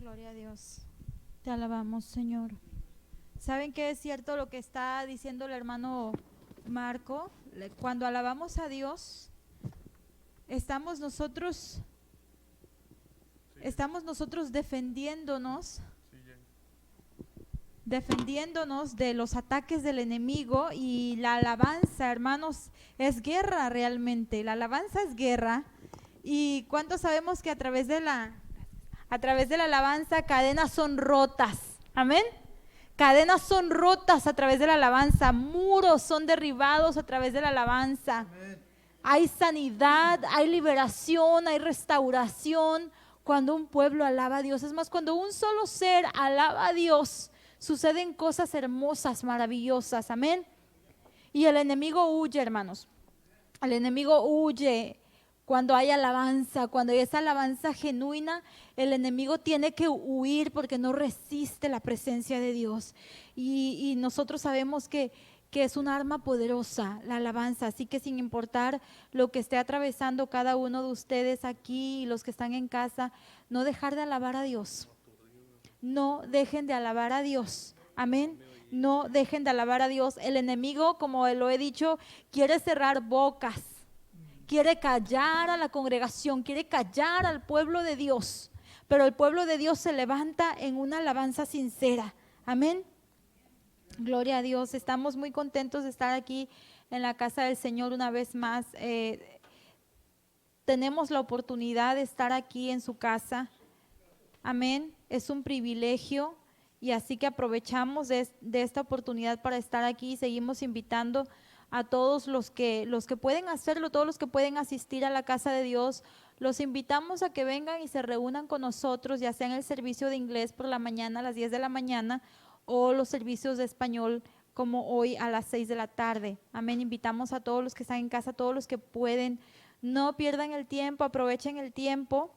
Gloria a Dios. Te alabamos, Señor. ¿Saben qué es cierto lo que está diciendo el hermano Marco? Cuando alabamos a Dios, estamos nosotros defendiéndonos de los ataques del enemigo. Y la alabanza, hermanos, es guerra realmente. La alabanza es guerra. ¿Y cuántos sabemos que a través de la alabanza cadenas son rotas? Amén. Cadenas son rotas a través de la alabanza, muros son derribados a través de la alabanza. Amén. Hay sanidad, hay liberación, hay restauración cuando un pueblo alaba a Dios. Es más, cuando un solo ser alaba a Dios, suceden cosas hermosas, maravillosas. Amén. Y el enemigo huye, hermanos. El enemigo huye cuando hay alabanza, cuando hay esa alabanza genuina. El enemigo tiene que huir porque no resiste la presencia de Dios. Y nosotros sabemos que es un arma poderosa la alabanza. Así que sin importar lo que esté atravesando cada uno de ustedes aquí y los que están en casa, no dejar de alabar a Dios. No dejen de alabar a Dios. Amén. No dejen de alabar a Dios. El enemigo, como lo he dicho, quiere cerrar bocas. Quiere callar a la congregación, quiere callar al pueblo de Dios, pero el pueblo de Dios se levanta en una alabanza sincera. Amén. Gloria a Dios. Estamos muy contentos de estar aquí en la casa del Señor una vez más. Tenemos la oportunidad de estar aquí en su casa. Amén. Es un privilegio y así que aprovechamos de esta oportunidad para estar aquí y seguimos invitando a todos los que pueden hacerlo, todos los que pueden asistir a la casa de Dios. Los invitamos a que vengan y se reúnan con nosotros, ya sea en el servicio de inglés por la mañana a las 10 de la mañana o los servicios de español como hoy a las 6 de la tarde. Amén. Invitamos a todos los que están en casa, todos los que pueden. No pierdan el tiempo, aprovechen el tiempo.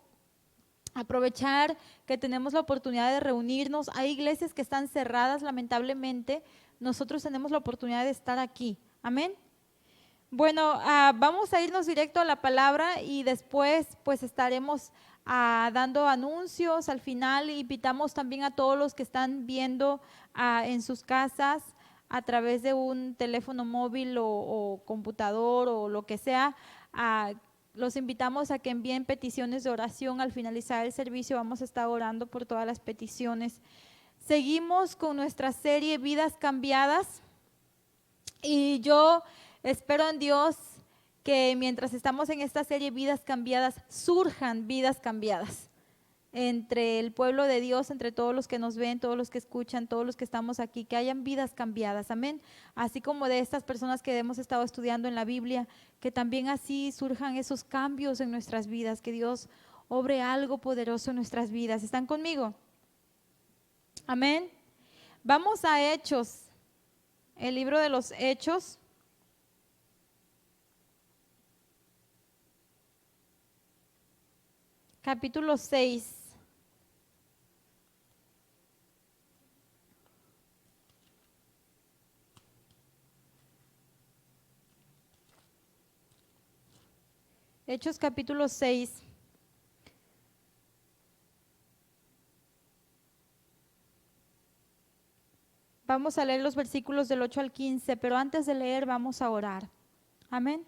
Aprovechar que tenemos la oportunidad de reunirnos. Hay iglesias que están cerradas, lamentablemente. Nosotros tenemos la oportunidad de estar aquí. Amén. Bueno, vamos a irnos directo a la palabra y después pues estaremos dando anuncios al final. Invitamos también a todos los que están viendo en sus casas a través de un teléfono móvil o computador o lo que sea. Los invitamos a que envíen peticiones de oración. Al finalizar el servicio vamos a estar orando por todas las peticiones. Seguimos con nuestra serie Vidas Cambiadas. Y yo espero en Dios que mientras estamos en esta serie Vidas Cambiadas, surjan vidas cambiadas entre el pueblo de Dios, entre todos los que nos ven, todos los que escuchan, todos los que estamos aquí, que hayan vidas cambiadas, amén. Así como de estas personas que hemos estado estudiando en la Biblia, que también así surjan esos cambios en nuestras vidas, que Dios obre algo poderoso en nuestras vidas. ¿Están conmigo? Amén. Vamos a Hechos. El libro de los Hechos, capítulo 6. Hechos capítulo 6. Vamos a leer los versículos del 8 al 15, pero antes de leer vamos a orar. Amén.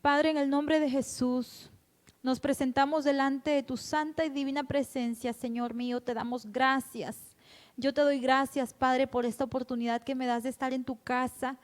Padre, en el nombre de Jesús, nos presentamos delante de tu santa y divina presencia, Señor mío, te damos gracias. Yo te doy gracias, Padre, por esta oportunidad que me das de estar en tu casa.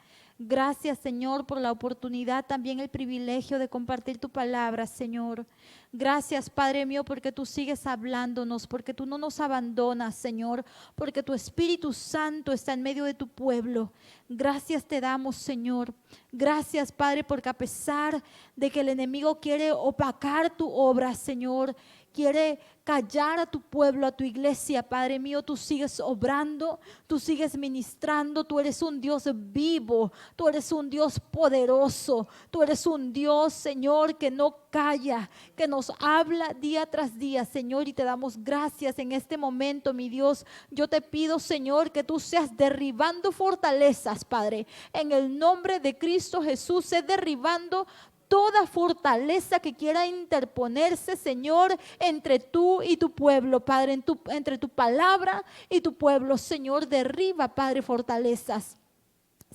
Gracias, Señor, por la oportunidad, también el privilegio de compartir tu palabra, Señor. Gracias, Padre mío, porque tú sigues hablándonos, porque tú no nos abandonas, Señor, porque tu Espíritu Santo está en medio de tu pueblo. Gracias te damos, Señor. Gracias, Padre, porque a pesar de que el enemigo quiere opacar tu obra, Señor, quiere callar a tu pueblo, a tu iglesia, Padre mío, tú sigues obrando, tú sigues ministrando. Tú eres un Dios vivo, tú eres un Dios poderoso, tú eres un Dios, Señor, que no calla, que nos habla día tras día, Señor, y te damos gracias en este momento, mi Dios. Yo te pido, Señor, que tú seas derribando fortalezas, Padre, en el nombre de Cristo Jesús, sé derribando toda fortaleza que quiera interponerse, Señor, entre tú y tu pueblo, Padre, entre tu palabra y tu pueblo, Señor, derriba, Padre, fortalezas.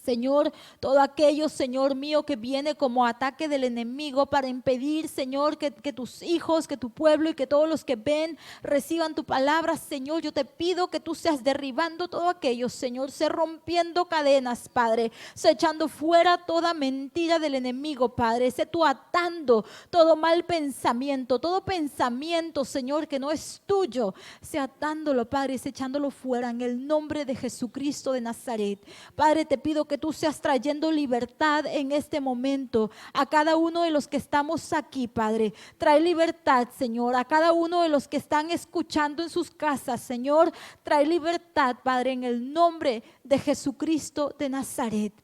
Señor, todo aquello, Señor mío, que viene como ataque del enemigo para impedir, Señor, que tus hijos, que tu pueblo y que todos los que ven reciban tu palabra, Señor, yo te pido que tú seas derribando todo aquello, Señor, sé rompiendo cadenas, Padre, sé echando fuera toda mentira del enemigo, Padre, sé tú atando todo mal pensamiento, todo pensamiento, Señor, que no es tuyo, sé atándolo, Padre, sé echándolo fuera en el nombre de Jesucristo de Nazaret. Padre, te pido que tú seas trayendo libertad en este momento a cada uno de los que estamos aquí, Padre. Trae libertad, Señor, a cada uno de los que están escuchando en sus casas, Señor. Trae libertad, Padre, en el nombre de Jesucristo de Nazaret.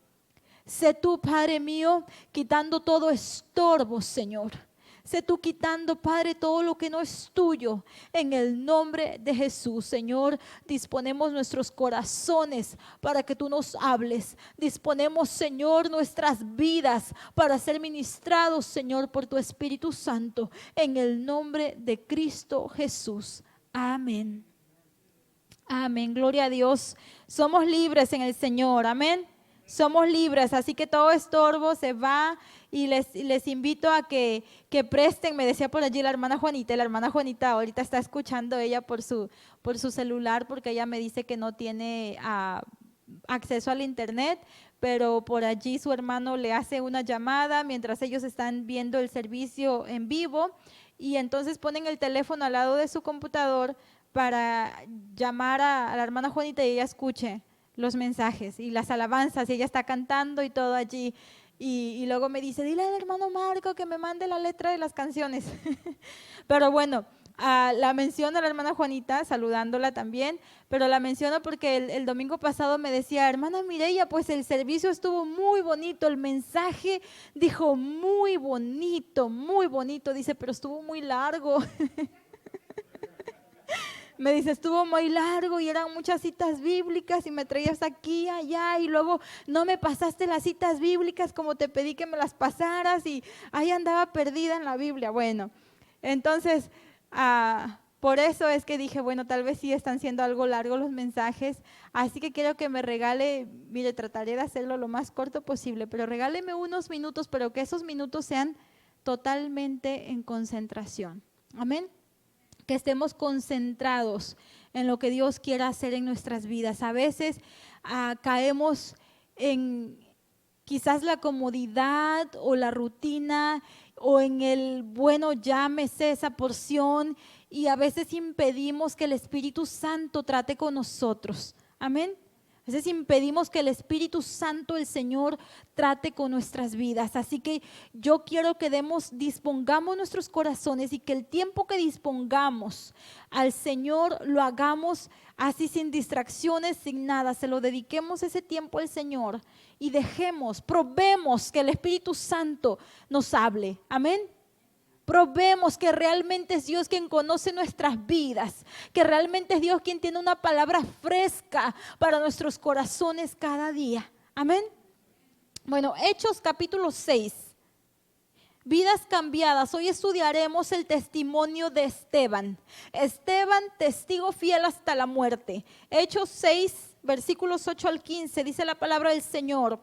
Sé tú, Padre mío, quitando todo estorbo, Señor. Sé tú quitando, Padre, todo lo que no es tuyo. En el nombre de Jesús, Señor, disponemos nuestros corazones para que tú nos hables. Disponemos, Señor, nuestras vidas para ser ministrados, Señor, por tu Espíritu Santo. En el nombre de Cristo Jesús. Amén. Amén. Gloria a Dios. Somos libres en el Señor. Amén. Somos libres, así que todo estorbo se va y les invito a que presten, me decía por allí la hermana Juanita ahorita está escuchando ella por su celular porque ella me dice que no tiene acceso al internet, pero por allí su hermano le hace una llamada mientras ellos están viendo el servicio en vivo y entonces ponen el teléfono al lado de su computador para llamar a la hermana Juanita y ella escuche los mensajes y las alabanzas y ella está cantando y todo allí y luego me dice, dile al hermano Marco que me mande la letra de las canciones. Pero bueno, la menciono a la hermana Juanita, saludándola también, pero la menciono porque el domingo pasado me decía, hermana Mireya, pues el servicio estuvo muy bonito, el mensaje dijo muy bonito, dice, pero estuvo muy largo. Me dice, estuvo muy largo y eran muchas citas bíblicas y me traías aquí, allá y luego no me pasaste las citas bíblicas como te pedí que me las pasaras y ahí andaba perdida en la Biblia. Bueno, entonces por eso es que dije, bueno, tal vez sí están siendo algo largos los mensajes, así que quiero que me regale, mire, trataré de hacerlo lo más corto posible, pero regáleme unos minutos, pero que esos minutos sean totalmente en concentración. Amén. Que estemos concentrados en lo que Dios quiera hacer en nuestras vidas. A veces caemos en quizás la comodidad o la rutina o en el, bueno, ya me sé esa porción y a veces impedimos que el Espíritu Santo trate con nosotros. Amén. A veces impedimos que el Espíritu Santo, el Señor, trate con nuestras vidas. Así que yo quiero que dispongamos nuestros corazones y que el tiempo que dispongamos al Señor lo hagamos así sin distracciones, sin nada. Se lo dediquemos ese tiempo al Señor y probemos que el Espíritu Santo nos hable. Amén. Probemos que realmente es Dios quien conoce nuestras vidas, que realmente es Dios quien tiene una palabra fresca para nuestros corazones cada día. Amén. Bueno, Hechos capítulo 6. Vidas cambiadas. Hoy estudiaremos el testimonio de Esteban. Esteban, testigo fiel hasta la muerte. Hechos 6, versículos 8 al 15, dice la palabra del Señor.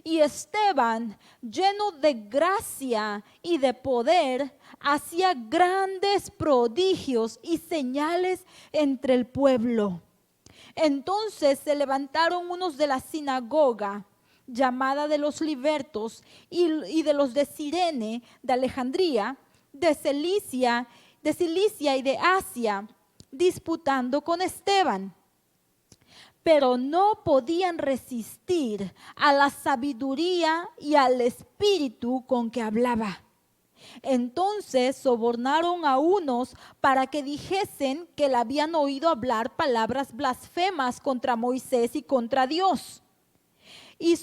Y Esteban, lleno de gracia y de poder, hacía grandes prodigios y señales entre el pueblo. Entonces se levantaron unos de la sinagoga, llamada de los libertos, y de los de Cirene, de Alejandría, de Cilicia y de Asia, disputando con Esteban. Pero no podían resistir a la sabiduría y al espíritu con que hablaba. Entonces sobornaron a unos para que dijesen que le habían oído hablar palabras blasfemas contra Moisés y contra Dios. Y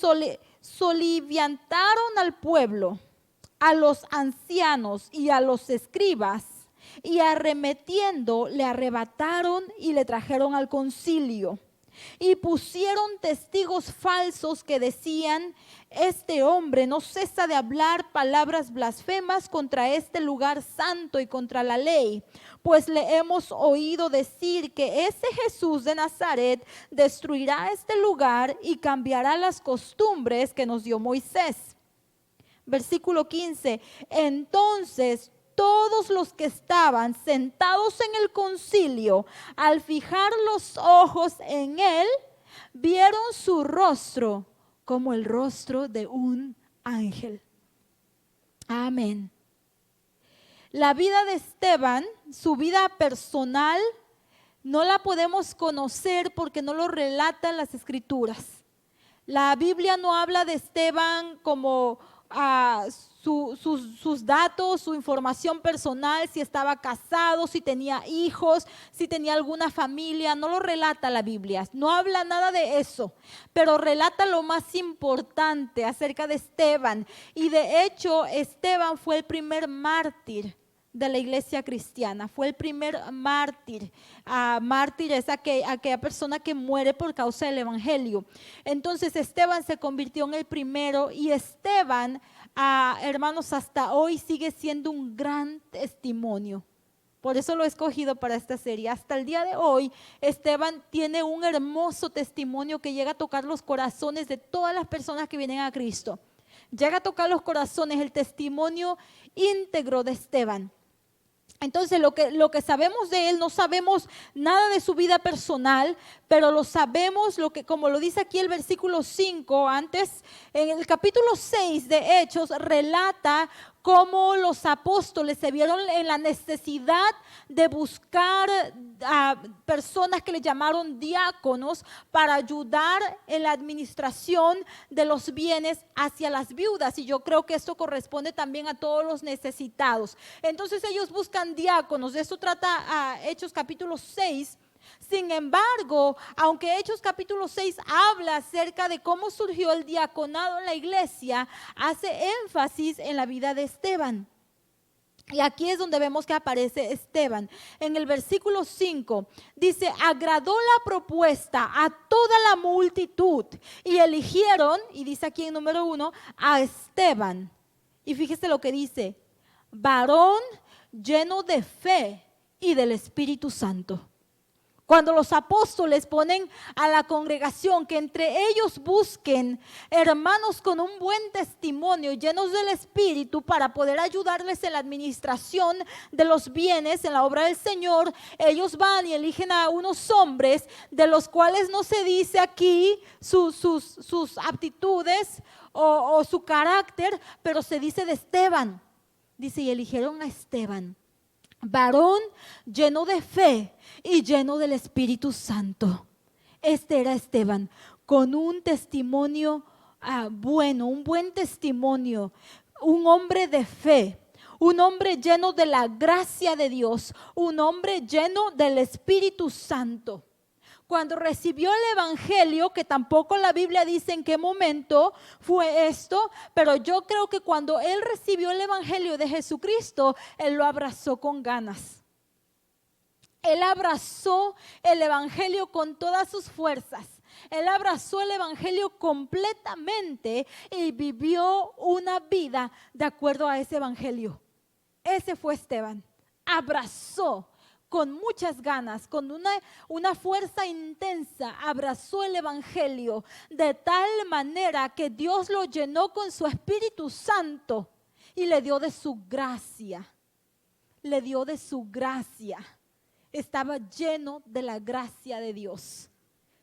soliviantaron al pueblo, a los ancianos y a los escribas, y arremetiendo le arrebataron y le trajeron al concilio. y pusieron testigos falsos que decían: este hombre no cesa de hablar palabras blasfemas contra este lugar santo y contra la ley, pues le hemos oído decir que ese Jesús de Nazaret destruirá este lugar y cambiará las costumbres que nos dio Moisés. Versículo 15, entonces todos los que estaban sentados en el concilio, al fijar los ojos en él, vieron su rostro como el rostro de un ángel. Amén. La vida de Esteban, su vida personal, no la podemos conocer porque no lo relatan las Escrituras. La Biblia no habla de Esteban como sus datos, su información personal, si estaba casado, si tenía hijos, si tenía alguna familia. No lo relata la Biblia, no habla nada de eso, pero relata lo más importante acerca de Esteban. Y de hecho, Esteban fue el primer mártir de la iglesia cristiana, fue el primer mártir. Mártir es aquella persona que muere por causa del evangelio. Entonces Esteban se convirtió en el primero, y Esteban, hermanos, hasta hoy sigue siendo un gran testimonio. Por eso lo he escogido para esta serie. Hasta el día de hoy, Esteban tiene un hermoso testimonio que llega a tocar los corazones de todas las personas que vienen a Cristo. Llega a tocar los corazones, el testimonio íntegro de Esteban. Entonces lo que sabemos de él, no sabemos nada de su vida personal, pero lo sabemos, como lo dice aquí el versículo 5, antes en el capítulo 6 de Hechos relata cómo los apóstoles se vieron en la necesidad de buscar a personas que le llamaron diáconos para ayudar en la administración de los bienes hacia las viudas, y yo creo que esto corresponde también a todos los necesitados. Entonces ellos buscan diáconos. De eso trata Hechos capítulo 6. Sin embargo, aunque Hechos capítulo 6 habla acerca de cómo surgió el diaconado en la iglesia, hace énfasis en la vida de Esteban. Y aquí es donde vemos que aparece Esteban. En el versículo 5 dice: agradó la propuesta a toda la multitud y eligieron, y dice aquí en número 1, a Esteban. Y fíjese lo que dice: varón lleno de fe y del Espíritu Santo. Cuando los apóstoles ponen a la congregación que entre ellos busquen hermanos con un buen testimonio, llenos del Espíritu, para poder ayudarles en la administración de los bienes, en la obra del Señor, ellos van y eligen a unos hombres de los cuales no se dice aquí sus aptitudes o su carácter, pero se dice de Esteban. Dice: y eligieron a Esteban, varón lleno de fe y lleno del Espíritu Santo. Este era Esteban, con un testimonio bueno, un buen testimonio, un hombre de fe, un hombre lleno de la gracia de Dios, un hombre lleno del Espíritu Santo. Cuando recibió el evangelio, que tampoco la Biblia dice en qué momento fue esto, pero yo creo que cuando él recibió el evangelio de Jesucristo, él lo abrazó con ganas. Él abrazó el evangelio con todas sus fuerzas. Él abrazó el evangelio completamente y vivió una vida de acuerdo a ese evangelio. Ese fue Esteban. Abrazó con muchas ganas, con una fuerza intensa, abrazó el evangelio de tal manera que Dios lo llenó con su Espíritu Santo y le dio de su gracia. Le dio de su gracia. Estaba lleno de la gracia de Dios.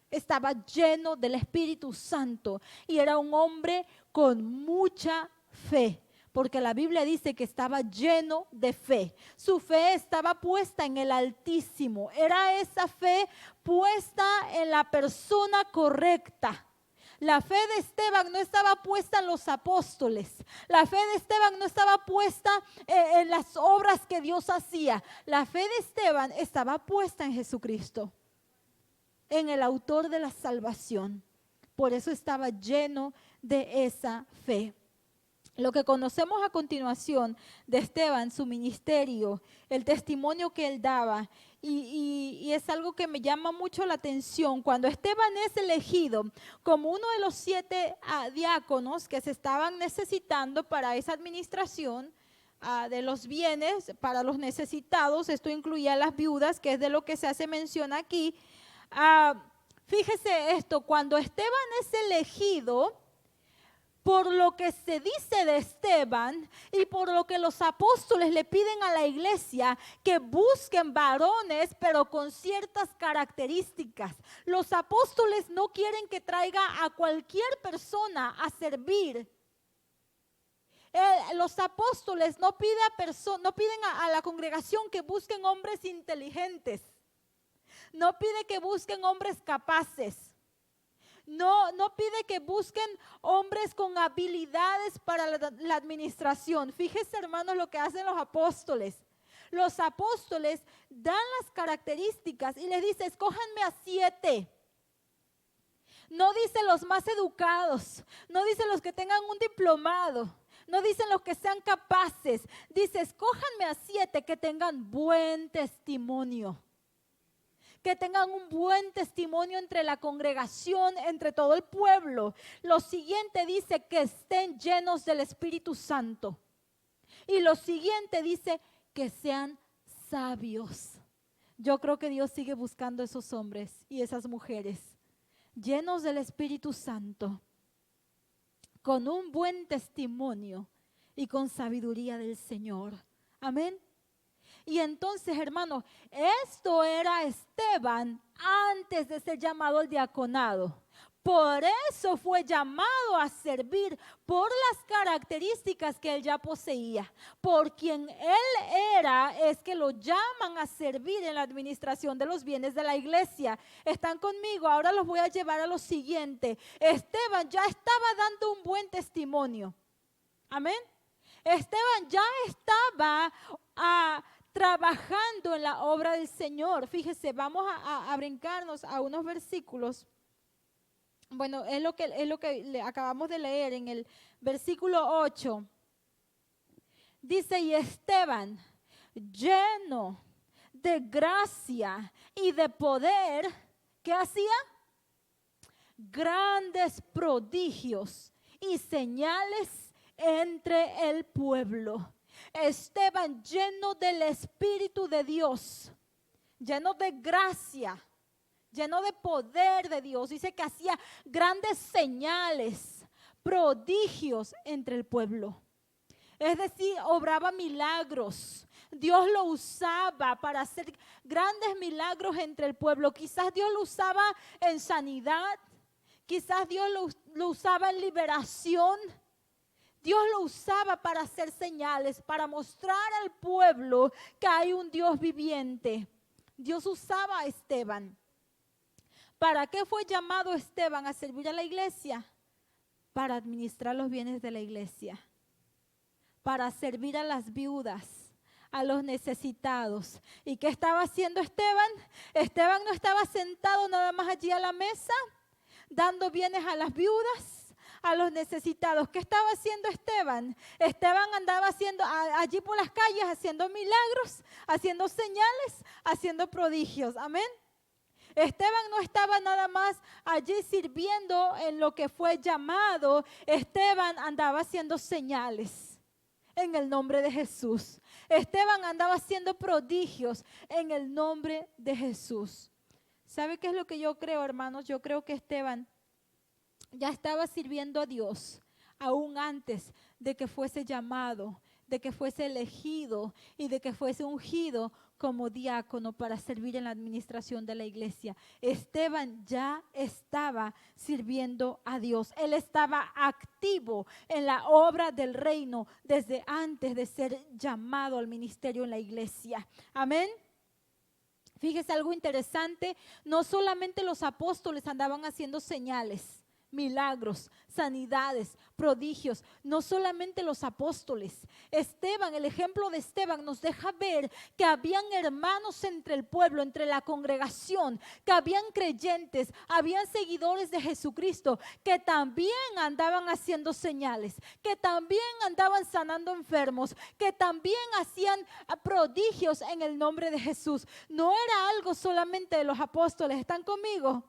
Estaba lleno del Espíritu Santo y era un hombre con mucha fe. Porque la Biblia dice que estaba lleno de fe. Su fe estaba puesta en el Altísimo. Era esa fe puesta en la persona correcta. La fe de Esteban no estaba puesta en los apóstoles. La fe de Esteban no estaba puesta en las obras que Dios hacía. La fe de Esteban estaba puesta en Jesucristo, en el autor de la salvación. Por eso estaba lleno de esa fe. Lo que conocemos a continuación de Esteban, su ministerio, el testimonio que él daba, y es algo que me llama mucho la atención. Cuando Esteban es elegido como uno de los 7 diáconos que se estaban necesitando para esa administración de los bienes para los necesitados, esto incluía a las viudas, que es de lo que se hace mención aquí. Fíjese esto, cuando Esteban es elegido, por lo que se dice de Esteban y por lo que los apóstoles le piden a la iglesia, que busquen varones pero con ciertas características. Los apóstoles no quieren que traiga a cualquier persona a servir. Los apóstoles no piden a la congregación que busquen hombres inteligentes. No pide que busquen hombres capaces. No pide que busquen hombres con habilidades para la administración. Fíjese, hermanos, lo que hacen los apóstoles. Los apóstoles dan las características y les dice, escójanme a 7. No dice los más educados, no dice los que tengan un diplomado, no dicen los que sean capaces. Dice, escójanme a 7 que tengan buen testimonio. Que tengan un buen testimonio entre la congregación, entre todo el pueblo. Lo siguiente dice que estén llenos del Espíritu Santo. Y lo siguiente dice que sean sabios. Yo creo que Dios sigue buscando esos hombres y esas mujeres llenos del Espíritu Santo, con un buen testimonio y con sabiduría del Señor. Amén. Y entonces, hermanos, esto era Esteban antes de ser llamado al diaconado. Por eso fue llamado a servir, por las características que él ya poseía. Por quien él era, es que lo llaman a servir en la administración de los bienes de la iglesia. ¿Están conmigo? Ahora los voy a llevar a lo siguiente. Esteban ya estaba dando un buen testimonio. Amén. Esteban ya estaba trabajando en la obra del Señor. Fíjese, vamos a brincarnos a unos versículos. Bueno, es lo que acabamos de leer en el versículo 8. Dice, y Esteban, lleno de gracia y de poder, ¿qué hacía? Grandes prodigios y señales entre el pueblo. Esteban lleno del Espíritu de Dios, lleno de gracia, lleno de poder de Dios. Dice que hacía grandes señales, prodigios entre el pueblo. Es decir, obraba milagros. Dios lo usaba para hacer grandes milagros entre el pueblo. Quizás Dios lo usaba en sanidad, quizás Dios lo usaba en liberación. Dios lo usaba para hacer señales, para mostrar al pueblo que hay un Dios viviente. Dios usaba a Esteban. ¿Para qué fue llamado Esteban a servir a la iglesia? Para administrar los bienes de la iglesia, para servir a las viudas, a los necesitados. ¿Y qué estaba haciendo Esteban? Esteban no estaba sentado nada más allí a la mesa, dando bienes a las viudas, a los necesitados. ¿Qué estaba haciendo Esteban? Esteban andaba allí por las calles haciendo milagros, haciendo señales, haciendo prodigios. Amén. Esteban no estaba nada más allí sirviendo en lo que fue llamado. Esteban andaba haciendo señales en el nombre de Jesús. Esteban andaba haciendo prodigios en el nombre de Jesús. ¿Sabe qué es lo que yo creo, hermanos? Yo creo que Esteban ya estaba sirviendo a Dios aún antes de que fuese llamado, de que fuese elegido y de que fuese ungido como diácono para servir en la administración de la iglesia. Esteban ya estaba sirviendo a Dios. Él estaba activo en la obra del reino desde antes de ser llamado al ministerio en la iglesia. Amén. Fíjese algo interesante, no solamente los apóstoles andaban haciendo señales, milagros, sanidades, prodigios, no solamente los apóstoles. Esteban, el ejemplo de Esteban nos deja ver que habían hermanos entre el pueblo, entre la congregación, que habían creyentes, habían seguidores de Jesucristo, que también andaban haciendo señales, que también andaban sanando enfermos, que también hacían prodigios en el nombre de Jesús. No era algo solamente de los apóstoles, ¿están conmigo?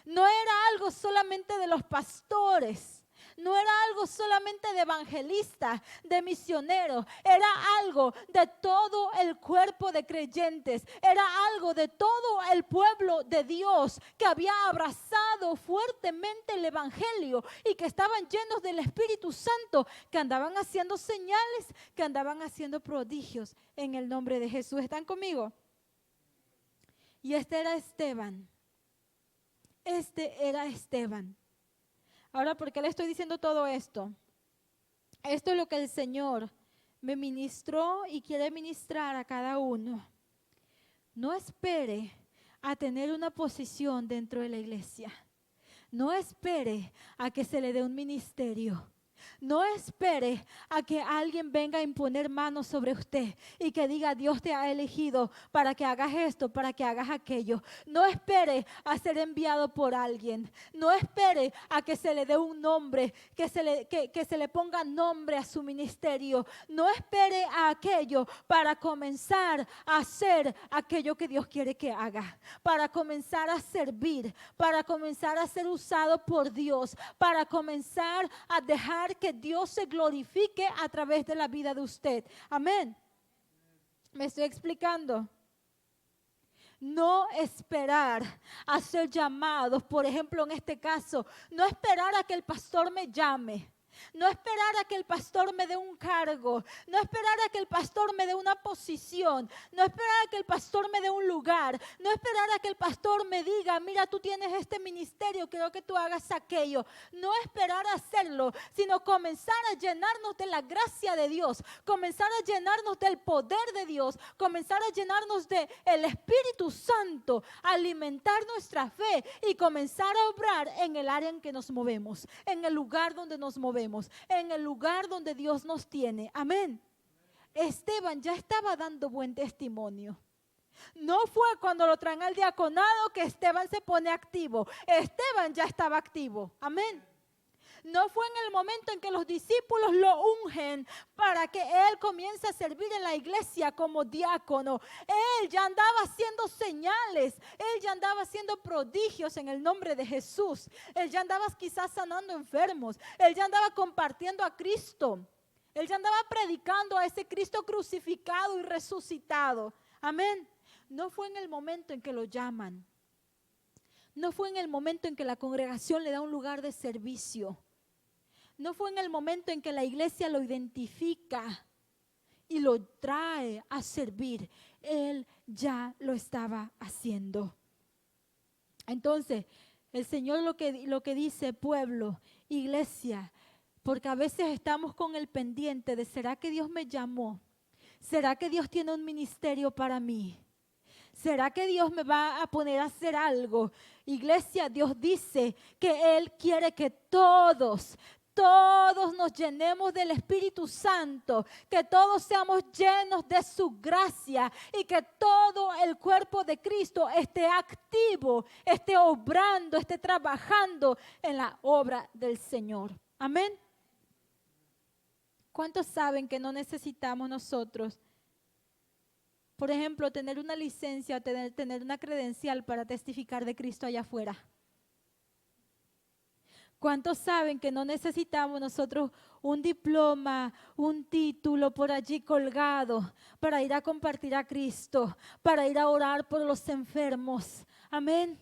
No era algo solamente de los pastores, no era algo solamente de evangelistas, de misioneros, era algo de todo el cuerpo de creyentes, era algo de todo el pueblo de Dios que había abrazado fuertemente el evangelio y que estaban llenos del Espíritu Santo, que andaban haciendo señales, que andaban haciendo prodigios en el nombre de Jesús. ¿Están conmigo? Y este era Esteban. Este era Esteban. Ahora, ¿por qué le estoy diciendo todo esto? Esto es lo que el Señor me ministró y quiere ministrar a cada uno. No espere a tener una posición dentro de la iglesia. No espere a que se le dé un ministerio. No espere a que alguien venga a imponer manos sobre usted y que diga: Dios te ha elegido para que hagas esto, para que hagas aquello. No espere a ser enviado por alguien. No espere a que se le dé un nombre, que se le ponga nombre a su ministerio. No espere a aquello para comenzar a hacer aquello que Dios quiere que haga, para comenzar a servir, para comenzar a ser usado por Dios, para comenzar a dejar que Dios se glorifique a través de la vida de usted. Amén. ¿Me estoy explicando? No esperar a ser llamados, por ejemplo, en este caso, no esperar a que el pastor me llame. No esperar a que el pastor me dé un cargo, no esperar a que el pastor me dé una posición, no esperar a que el pastor me dé un lugar, no esperar a que el pastor me diga: mira, tú tienes este ministerio, quiero que tú hagas aquello. No esperar a hacerlo, sino comenzar a llenarnos de la gracia de Dios, comenzar a llenarnos del poder de Dios, comenzar a llenarnos del Espíritu Santo, alimentar nuestra fe y comenzar a obrar en el área en que nos movemos, en el lugar donde nos movemos, en el lugar donde Dios nos tiene. Amén. Esteban ya estaba dando buen testimonio. No fue cuando lo traen al diaconado que Esteban se pone activo. Esteban ya estaba activo. Amén. No fue en el momento en que los discípulos lo ungen para que él comience a servir en la iglesia como diácono. Él ya andaba haciendo señales, él ya andaba haciendo prodigios en el nombre de Jesús. Él ya andaba quizás sanando enfermos, él ya andaba compartiendo a Cristo. Él ya andaba predicando a ese Cristo crucificado y resucitado. Amén. No fue en el momento en que lo llaman. No fue en el momento en que la congregación le da un lugar de servicio. No fue en el momento en que la iglesia lo identifica y lo trae a servir. Él ya lo estaba haciendo. Entonces, el Señor lo que dice, pueblo, iglesia, porque a veces estamos con el pendiente de: ¿será que Dios me llamó? ¿Será que Dios tiene un ministerio para mí? ¿Será que Dios me va a poner a hacer algo? Iglesia, Dios dice que Él quiere que todos nos llenemos del Espíritu Santo, que todos seamos llenos de su gracia y que todo el cuerpo de Cristo esté activo, esté obrando, esté trabajando en la obra del Señor. Amén. ¿Cuántos saben que no necesitamos nosotros, por ejemplo, tener una licencia o tener una credencial para testificar de Cristo allá afuera? ¿Cuántos saben que no necesitamos nosotros un diploma, un título por allí colgado para ir a compartir a Cristo, para ir a orar por los enfermos? Amén.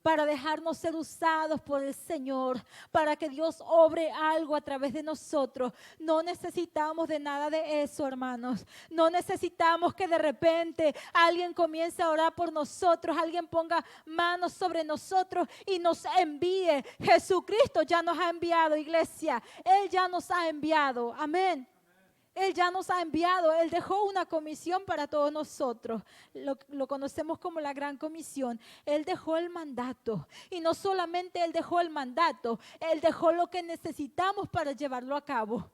Para dejarnos ser usados por el Señor, para que Dios obre algo a través de nosotros. No necesitamos de nada de eso, hermanos. No necesitamos que de repente alguien comience a orar por nosotros, alguien ponga manos sobre nosotros y nos envíe. Jesucristo ya nos ha enviado, iglesia. Él ya nos ha enviado. Amén. Él ya nos ha enviado, Él dejó una comisión para todos nosotros. Lo conocemos como la Gran Comisión. Él dejó el mandato. Y no solamente Él dejó el mandato, Él dejó lo que necesitamos para llevarlo a cabo.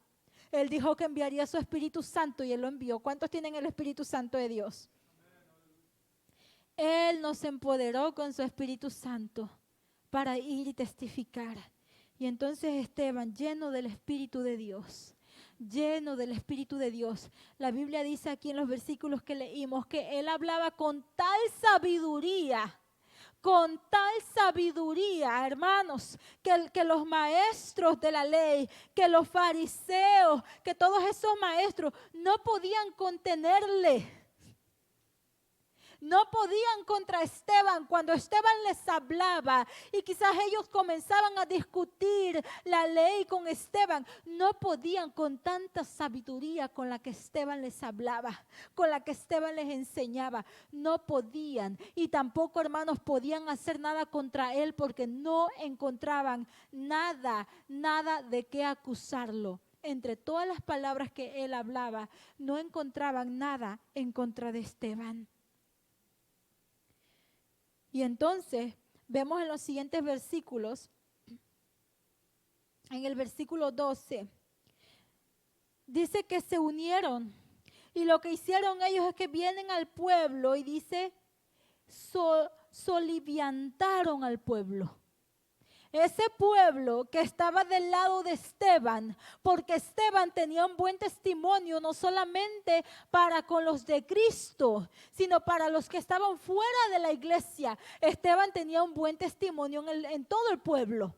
Él dijo que enviaría su Espíritu Santo y Él lo envió. ¿Cuántos tienen el Espíritu Santo de Dios? Él nos empoderó con su Espíritu Santo para ir y testificar. Y entonces Esteban, lleno del Espíritu de Dios, lleno del Espíritu de Dios. La Biblia dice aquí en los versículos que leímos que él hablaba con tal sabiduría, hermanos, que los maestros de la ley, que los fariseos, que todos esos maestros no podían contenerle. No podían contra Esteban cuando Esteban les hablaba y quizás ellos comenzaban a discutir la ley con Esteban. No podían con tanta sabiduría con la que Esteban les hablaba, con la que Esteban les enseñaba. No podían y tampoco, hermanos, podían hacer nada contra él porque no encontraban nada de qué acusarlo. Entre todas las palabras que él hablaba, no encontraban nada en contra de Esteban. Y entonces vemos en los siguientes versículos, en el versículo 12, dice que se unieron y lo que hicieron ellos es que vienen al pueblo y dice, soliviantaron al pueblo. Ese pueblo que estaba del lado de Esteban, porque Esteban tenía un buen testimonio, no solamente para con los de Cristo, sino para los que estaban fuera de la iglesia. Esteban tenía un buen testimonio en todo el pueblo.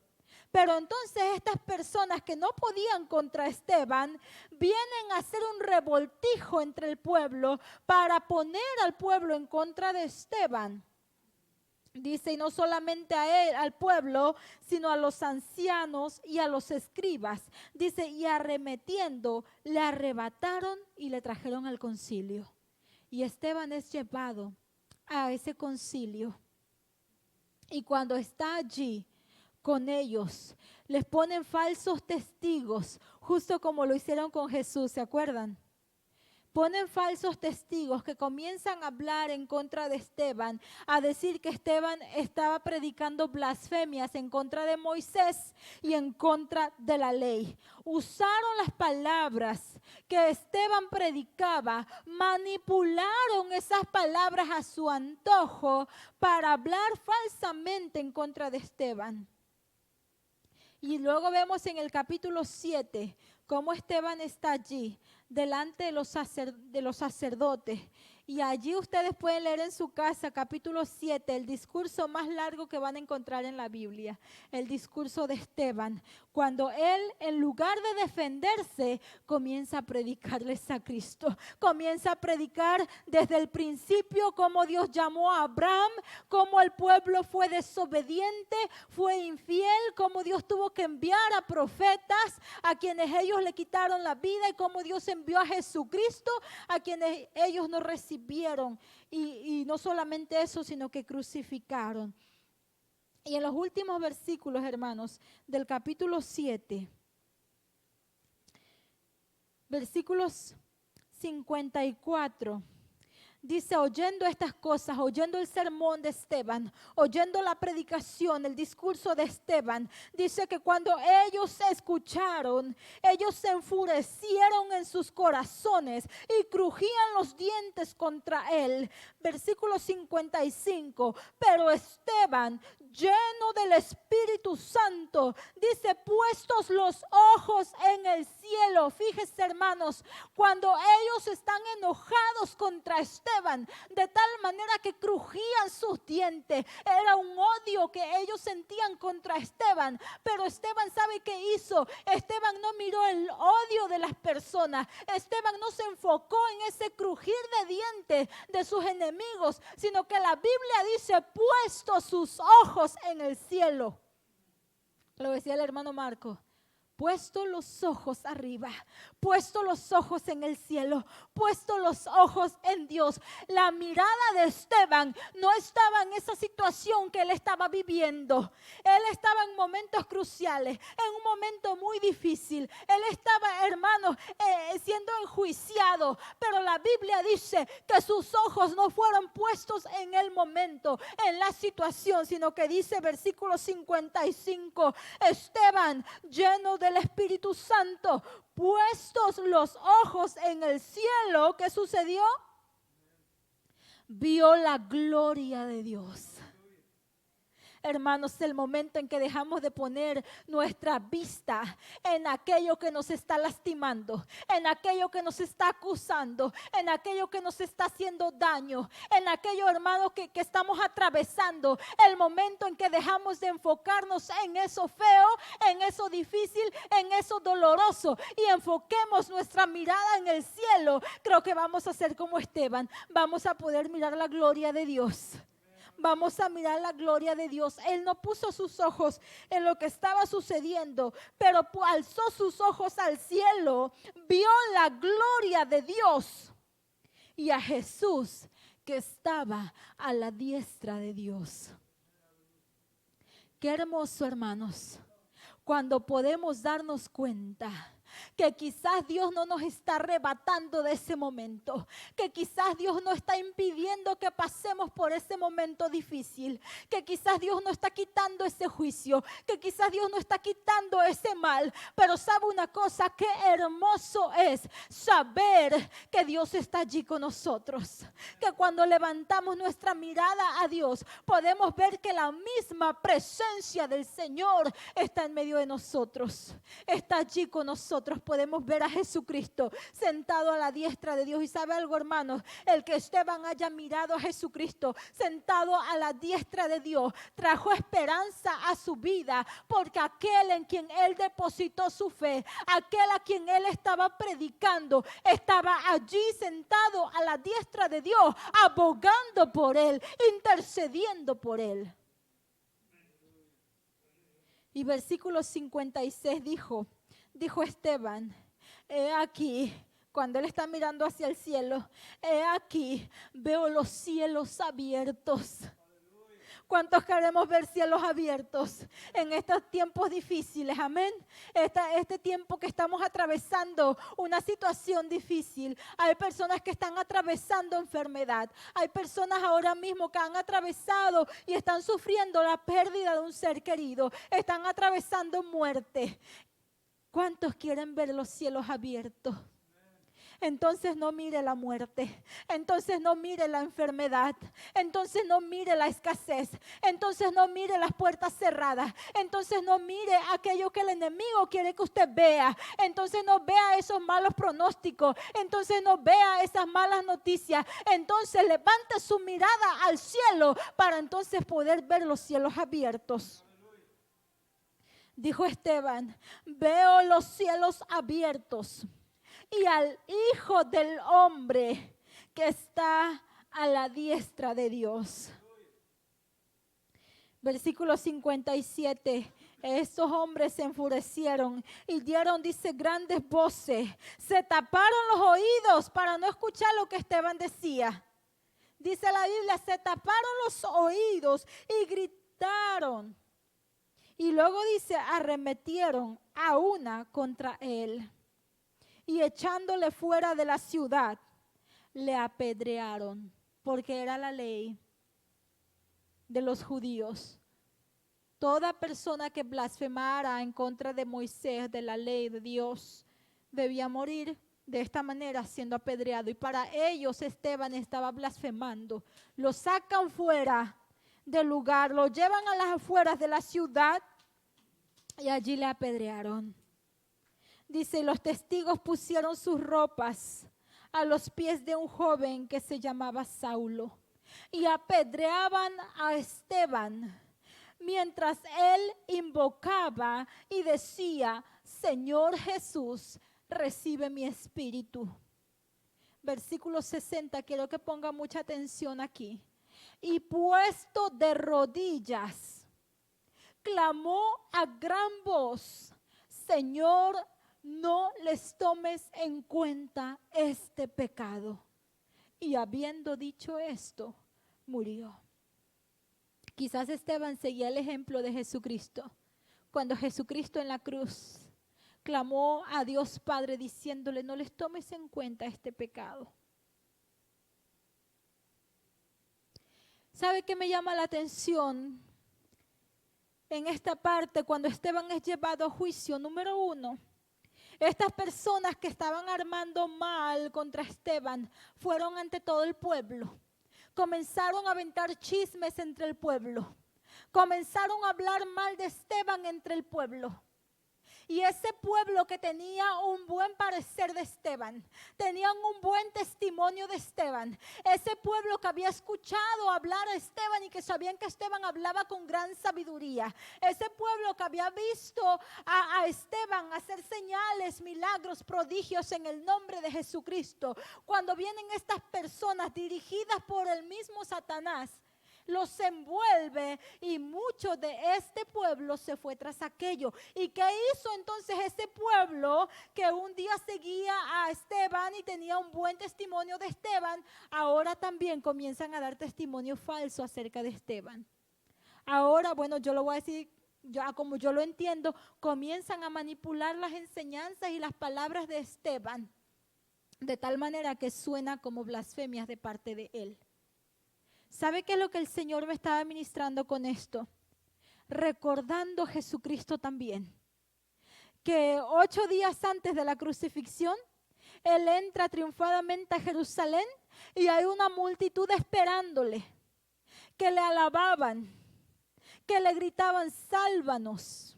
Pero entonces estas personas que no podían contra Esteban, vienen a hacer un revoltijo entre el pueblo para poner al pueblo en contra de Esteban. Dice, y no solamente a él, al pueblo, sino a los ancianos y a los escribas. Dice, y arremetiendo, le arrebataron y le trajeron al concilio. Y Esteban es llevado a ese concilio. Y cuando está allí con ellos, les ponen falsos testigos, justo como lo hicieron con Jesús, ¿se acuerdan? Ponen falsos testigos que comienzan a hablar en contra de Esteban, a decir que Esteban estaba predicando blasfemias en contra de Moisés y en contra de la ley. Usaron las palabras que Esteban predicaba, manipularon esas palabras a su antojo para hablar falsamente en contra de Esteban. Y luego vemos en el capítulo 7 cómo Esteban está allí delante de los sacerdotes. Y allí ustedes pueden leer en su casa, capítulo 7, el discurso más largo que van a encontrar en la Biblia, el discurso de Esteban, cuando él, en lugar de defenderse, comienza a predicarles a Cristo, comienza a predicar desde el principio cómo Dios llamó a Abraham, cómo el pueblo fue desobediente, fue infiel, cómo Dios tuvo que enviar a profetas a quienes ellos le quitaron la vida y cómo Dios envió a Jesucristo a quienes ellos no recibieron y no solamente eso, sino que crucificaron. Y en los últimos versículos, hermanos, del capítulo 7, versículos 54, dice, oyendo estas cosas, oyendo el sermón de Esteban, oyendo la predicación, el discurso de Esteban, dice que cuando ellos escucharon, ellos se enfurecieron en sus corazones y crujían los dientes contra él. Versículo 55, pero Esteban, lleno del Espíritu Santo, dice, puestos los ojos en el cielo. Fíjense, hermanos, cuando ellos están enojados contra Esteban, de tal manera que crujían sus dientes, era un odio que ellos sentían contra Esteban. Pero Esteban, ¿sabe qué hizo? Esteban no miró el odio de las personas. Esteban no se enfocó en ese crujir de dientes de sus enemigos, sino que la Biblia dice, puesto sus ojos en el cielo. Lo decía el hermano Marco. Puesto los ojos arriba, puesto los ojos en el cielo, puesto los ojos en Dios. La mirada de Esteban no estaba en esa situación situación que él estaba viviendo. Él estaba en momentos cruciales, en un momento muy difícil. Él estaba, hermanos, siendo enjuiciado, pero la Biblia dice que sus ojos no fueron puestos en el momento, en la situación, sino que dice versículo 55, Esteban, lleno del Espíritu Santo, puestos los ojos en el cielo, ¿qué sucedió? Vio la gloria de Dios. Hermanos, el momento en que dejamos de poner nuestra vista en aquello que nos está lastimando, en aquello que nos está acusando, en aquello que nos está haciendo daño, en aquello, hermanos, que estamos atravesando, el momento en que dejamos de enfocarnos en eso feo, en eso difícil, en eso doloroso y enfoquemos nuestra mirada en el cielo, creo que vamos a ser como Esteban, vamos a poder mirar la gloria de Dios. Vamos a mirar la gloria de Dios. Él no puso sus ojos en lo que estaba sucediendo, pero alzó sus ojos al cielo, vio la gloria de Dios y a Jesús que estaba a la diestra de Dios. Qué hermoso, hermanos, cuando podemos darnos cuenta que quizás Dios no nos está arrebatando de ese momento, que quizás Dios no está impidiendo que pasemos por ese momento difícil, que quizás Dios no está quitando ese juicio, que quizás Dios no está quitando ese mal, pero sabe una cosa, qué hermoso es saber que Dios está allí con nosotros, que cuando levantamos nuestra mirada a Dios, podemos ver que la misma presencia del Señor está en medio de nosotros, está allí con nosotros. Podemos ver a Jesucristo sentado a la diestra de Dios. Y sabe algo, hermanos, el que Esteban haya mirado a Jesucristo sentado a la diestra de Dios trajo esperanza a su vida, porque aquel en quien él depositó su fe, aquel a quien él estaba predicando, estaba allí sentado a la diestra de Dios, abogando por él, intercediendo por él. Y versículo 56 dijo Esteban, he aquí, cuando él está mirando hacia el cielo, he aquí, veo los cielos abiertos. ¿Cuántos queremos ver cielos abiertos en estos tiempos difíciles? Amén. Este tiempo que estamos atravesando una situación difícil. Hay personas que están atravesando enfermedad. Hay personas ahora mismo que han atravesado y están sufriendo la pérdida de un ser querido. Están atravesando muerte. ¿Cuántos quieren ver los cielos abiertos? Entonces no mire la muerte, entonces no mire la enfermedad, entonces no mire la escasez, entonces no mire las puertas cerradas, entonces no mire aquello que el enemigo quiere que usted vea, entonces no vea esos malos pronósticos, entonces no vea esas malas noticias, entonces levante su mirada al cielo para entonces poder ver los cielos abiertos. Dijo Esteban, veo los cielos abiertos y al Hijo del Hombre que está a la diestra de Dios. Versículo 57. Estos hombres se enfurecieron y dieron, dice, grandes voces. Se taparon los oídos para no escuchar lo que Esteban decía. Dice la Biblia, se taparon los oídos y gritaron. Y luego dice, arremetieron a una contra él. Y echándole fuera de la ciudad, le apedrearon, porque era la ley de los judíos. Toda persona que blasfemara en contra de Moisés, de la ley de Dios, debía morir de esta manera, siendo apedreado. Y para ellos Esteban estaba blasfemando. Lo sacan fuera del lugar, lo llevan a las afueras de la ciudad y allí le apedrearon. Dice, los testigos pusieron sus ropas a los pies de un joven que se llamaba Saulo y apedreaban a Esteban mientras él invocaba y decía, Señor Jesús, recibe mi espíritu. Versículo 60, quiero que ponga mucha atención aquí. Y puesto de rodillas, clamó a gran voz, Señor, no les tomes en cuenta este pecado. Y habiendo dicho esto, murió. Quizás Esteban seguía el ejemplo de Jesucristo. Cuando Jesucristo en la cruz clamó a Dios Padre diciéndole, no les tomes en cuenta este pecado. ¿Sabe qué me llama la atención en esta parte cuando Esteban es llevado a juicio? Número 1, estas personas que estaban armando mal contra Esteban fueron ante todo el pueblo. Comenzaron a aventar chismes entre el pueblo. Comenzaron a hablar mal de Esteban entre el pueblo. Y ese pueblo que tenía un buen parecer de Esteban, tenían un buen testimonio de Esteban, ese pueblo que había escuchado hablar a Esteban y que sabían que Esteban hablaba con gran sabiduría, ese pueblo que había visto a Esteban hacer señales, milagros, prodigios en el nombre de Jesucristo, cuando vienen estas personas dirigidas por el mismo Satanás, los envuelve y mucho de este pueblo se fue tras aquello. ¿Y qué hizo entonces ese pueblo que un día seguía a Esteban y tenía un buen testimonio de Esteban? Ahora también comienzan a dar testimonio falso acerca de Esteban. Ahora, bueno, yo lo voy a decir como yo lo entiendo, comienzan a manipular las enseñanzas y las palabras de Esteban de tal manera que suena como blasfemias de parte de él. ¿Sabe qué es lo que el Señor me estaba ministrando con esto? Recordando a Jesucristo también. Que 8 días antes de la crucifixión, Él entra triunfadamente a Jerusalén y hay una multitud esperándole, que le alababan, que le gritaban, sálvanos,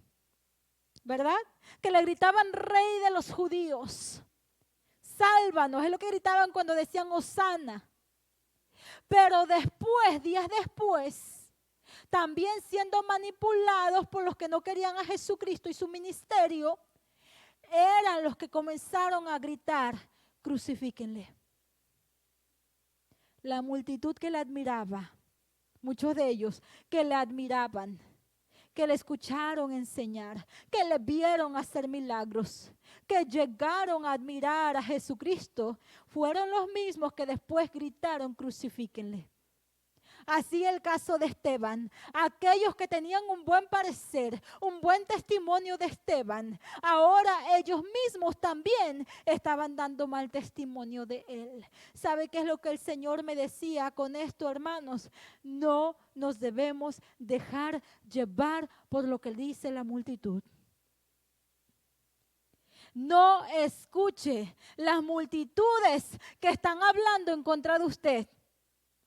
¿verdad? Que le gritaban, Rey de los judíos, sálvanos, es lo que gritaban cuando decían, Hosana. Pero después, días después, también siendo manipulados por los que no querían a Jesucristo y su ministerio, eran los que comenzaron a gritar, crucifíquenle. La multitud que le admiraba, muchos de ellos que le admiraban, que le escucharon enseñar, que le vieron hacer milagros, que llegaron a admirar a Jesucristo, fueron los mismos que después gritaron, crucifíquenle. Así el caso de Esteban, aquellos que tenían un buen parecer, un buen testimonio de Esteban, ahora ellos mismos también estaban dando mal testimonio de él. ¿Sabe qué es lo que el Señor me decía con esto, hermanos? No nos debemos dejar llevar por lo que dice la multitud. No escuche las multitudes que están hablando en contra de usted.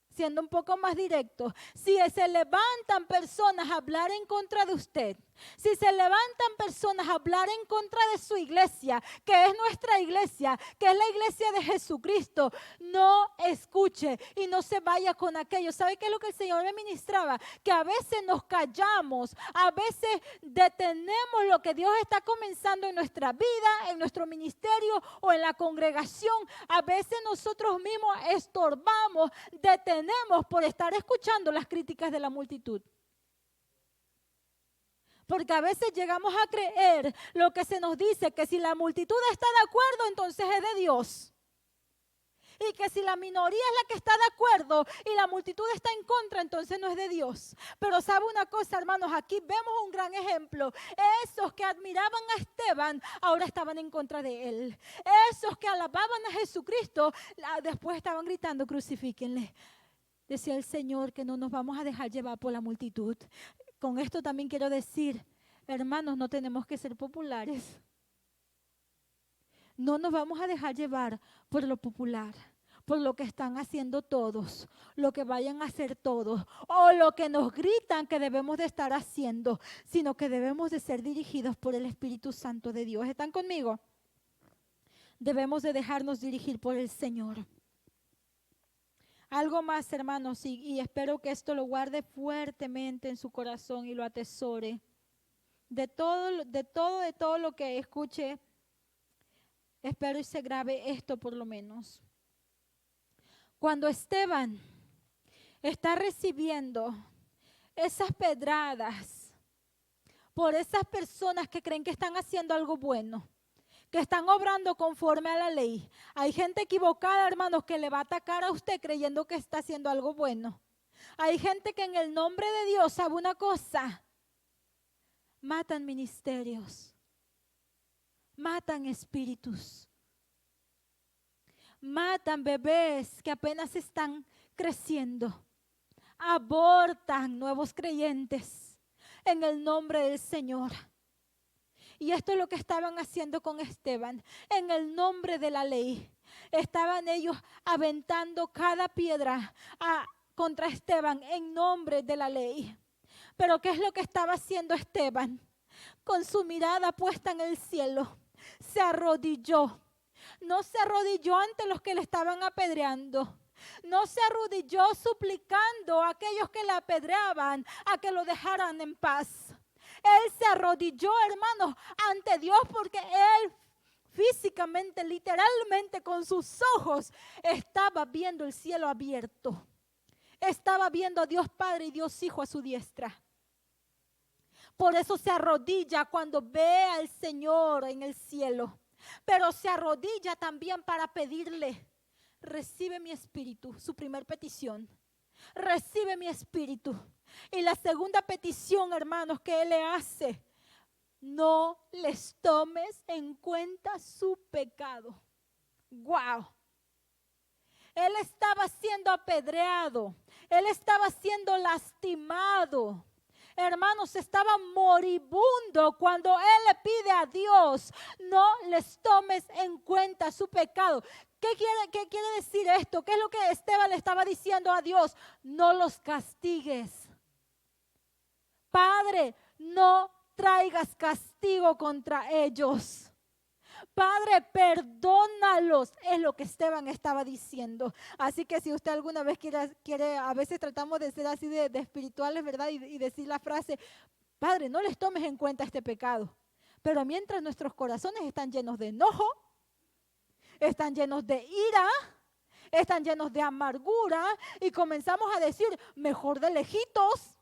Siendo un poco más directo, si se levantan personas a hablar en contra de usted, si se levantan personas a hablar en contra de su iglesia, que es nuestra iglesia, que es la iglesia de Jesucristo, no escuche y no se vaya con aquello. ¿Sabe qué es lo que el Señor me ministraba? Que a veces nos callamos, a veces detenemos lo que Dios está comenzando en nuestra vida, en nuestro ministerio o en la congregación. A veces nosotros mismos estorbamos, detenemos por estar escuchando las críticas de la multitud. Porque a veces llegamos a creer lo que se nos dice, que si la multitud está de acuerdo, entonces es de Dios. Y que si la minoría es la que está de acuerdo y la multitud está en contra, entonces no es de Dios. Pero sabe una cosa, hermanos, aquí vemos un gran ejemplo. Esos que admiraban a Esteban, ahora estaban en contra de él. Esos que alababan a Jesucristo, después estaban gritando, crucifíquenle. Decía el Señor que no nos vamos a dejar llevar por la multitud. Con esto también quiero decir, hermanos, no tenemos que ser populares. No nos vamos a dejar llevar por lo popular, por lo que están haciendo todos, lo que vayan a hacer todos, o lo que nos gritan que debemos de estar haciendo, sino que debemos de ser dirigidos por el Espíritu Santo de Dios. ¿Están conmigo? Debemos de dejarnos dirigir por el Señor. Algo más, hermanos, y espero que esto lo guarde fuertemente en su corazón y lo atesore. De todo lo que escuche, espero y se grabe esto por lo menos. Cuando Esteban está recibiendo esas pedradas por esas personas que creen que están haciendo algo bueno, que están obrando conforme a la ley. Hay gente equivocada, hermanos, que le va a atacar a usted creyendo que está haciendo algo bueno. Hay gente que en el nombre de Dios, ¿sabe una cosa? Matan ministerios, matan espíritus, matan bebés que apenas están creciendo, abortan nuevos creyentes en el nombre del Señor. Y esto es lo que estaban haciendo con Esteban, en el nombre de la ley. Estaban ellos aventando cada piedra contra Esteban en nombre de la ley. Pero ¿qué es lo que estaba haciendo Esteban? Con su mirada puesta en el cielo, se arrodilló. No se arrodilló ante los que le estaban apedreando. No se arrodilló suplicando a aquellos que le apedreaban a que lo dejaran en paz. Él se arrodilló, hermanos, ante Dios porque él físicamente, literalmente con sus ojos estaba viendo el cielo abierto. Estaba viendo a Dios Padre y Dios Hijo a su diestra. Por eso se arrodilla cuando ve al Señor en el cielo. Pero se arrodilla también para pedirle, recibe mi espíritu, su primer petición. Recibe mi espíritu. Y la segunda petición, hermanos, que él le hace, no les tomes en cuenta su pecado. ¡Wow! Él estaba siendo apedreado, él estaba siendo lastimado. Hermanos, estaba moribundo cuando él le pide a Dios, no les tomes en cuenta su pecado. ¿Qué quiere decir esto? ¿Qué es lo que Esteban le estaba diciendo a Dios? No los castigues. Padre, no traigas castigo contra ellos. Padre, perdónalos, es lo que Esteban estaba diciendo. Así que si usted alguna vez quiere, a veces tratamos de ser así de espirituales, ¿verdad? Y decir la frase, Padre, no les tomes en cuenta este pecado. Pero mientras nuestros corazones están llenos de enojo, están llenos de ira, están llenos de amargura y comenzamos a decir, mejor de lejitos,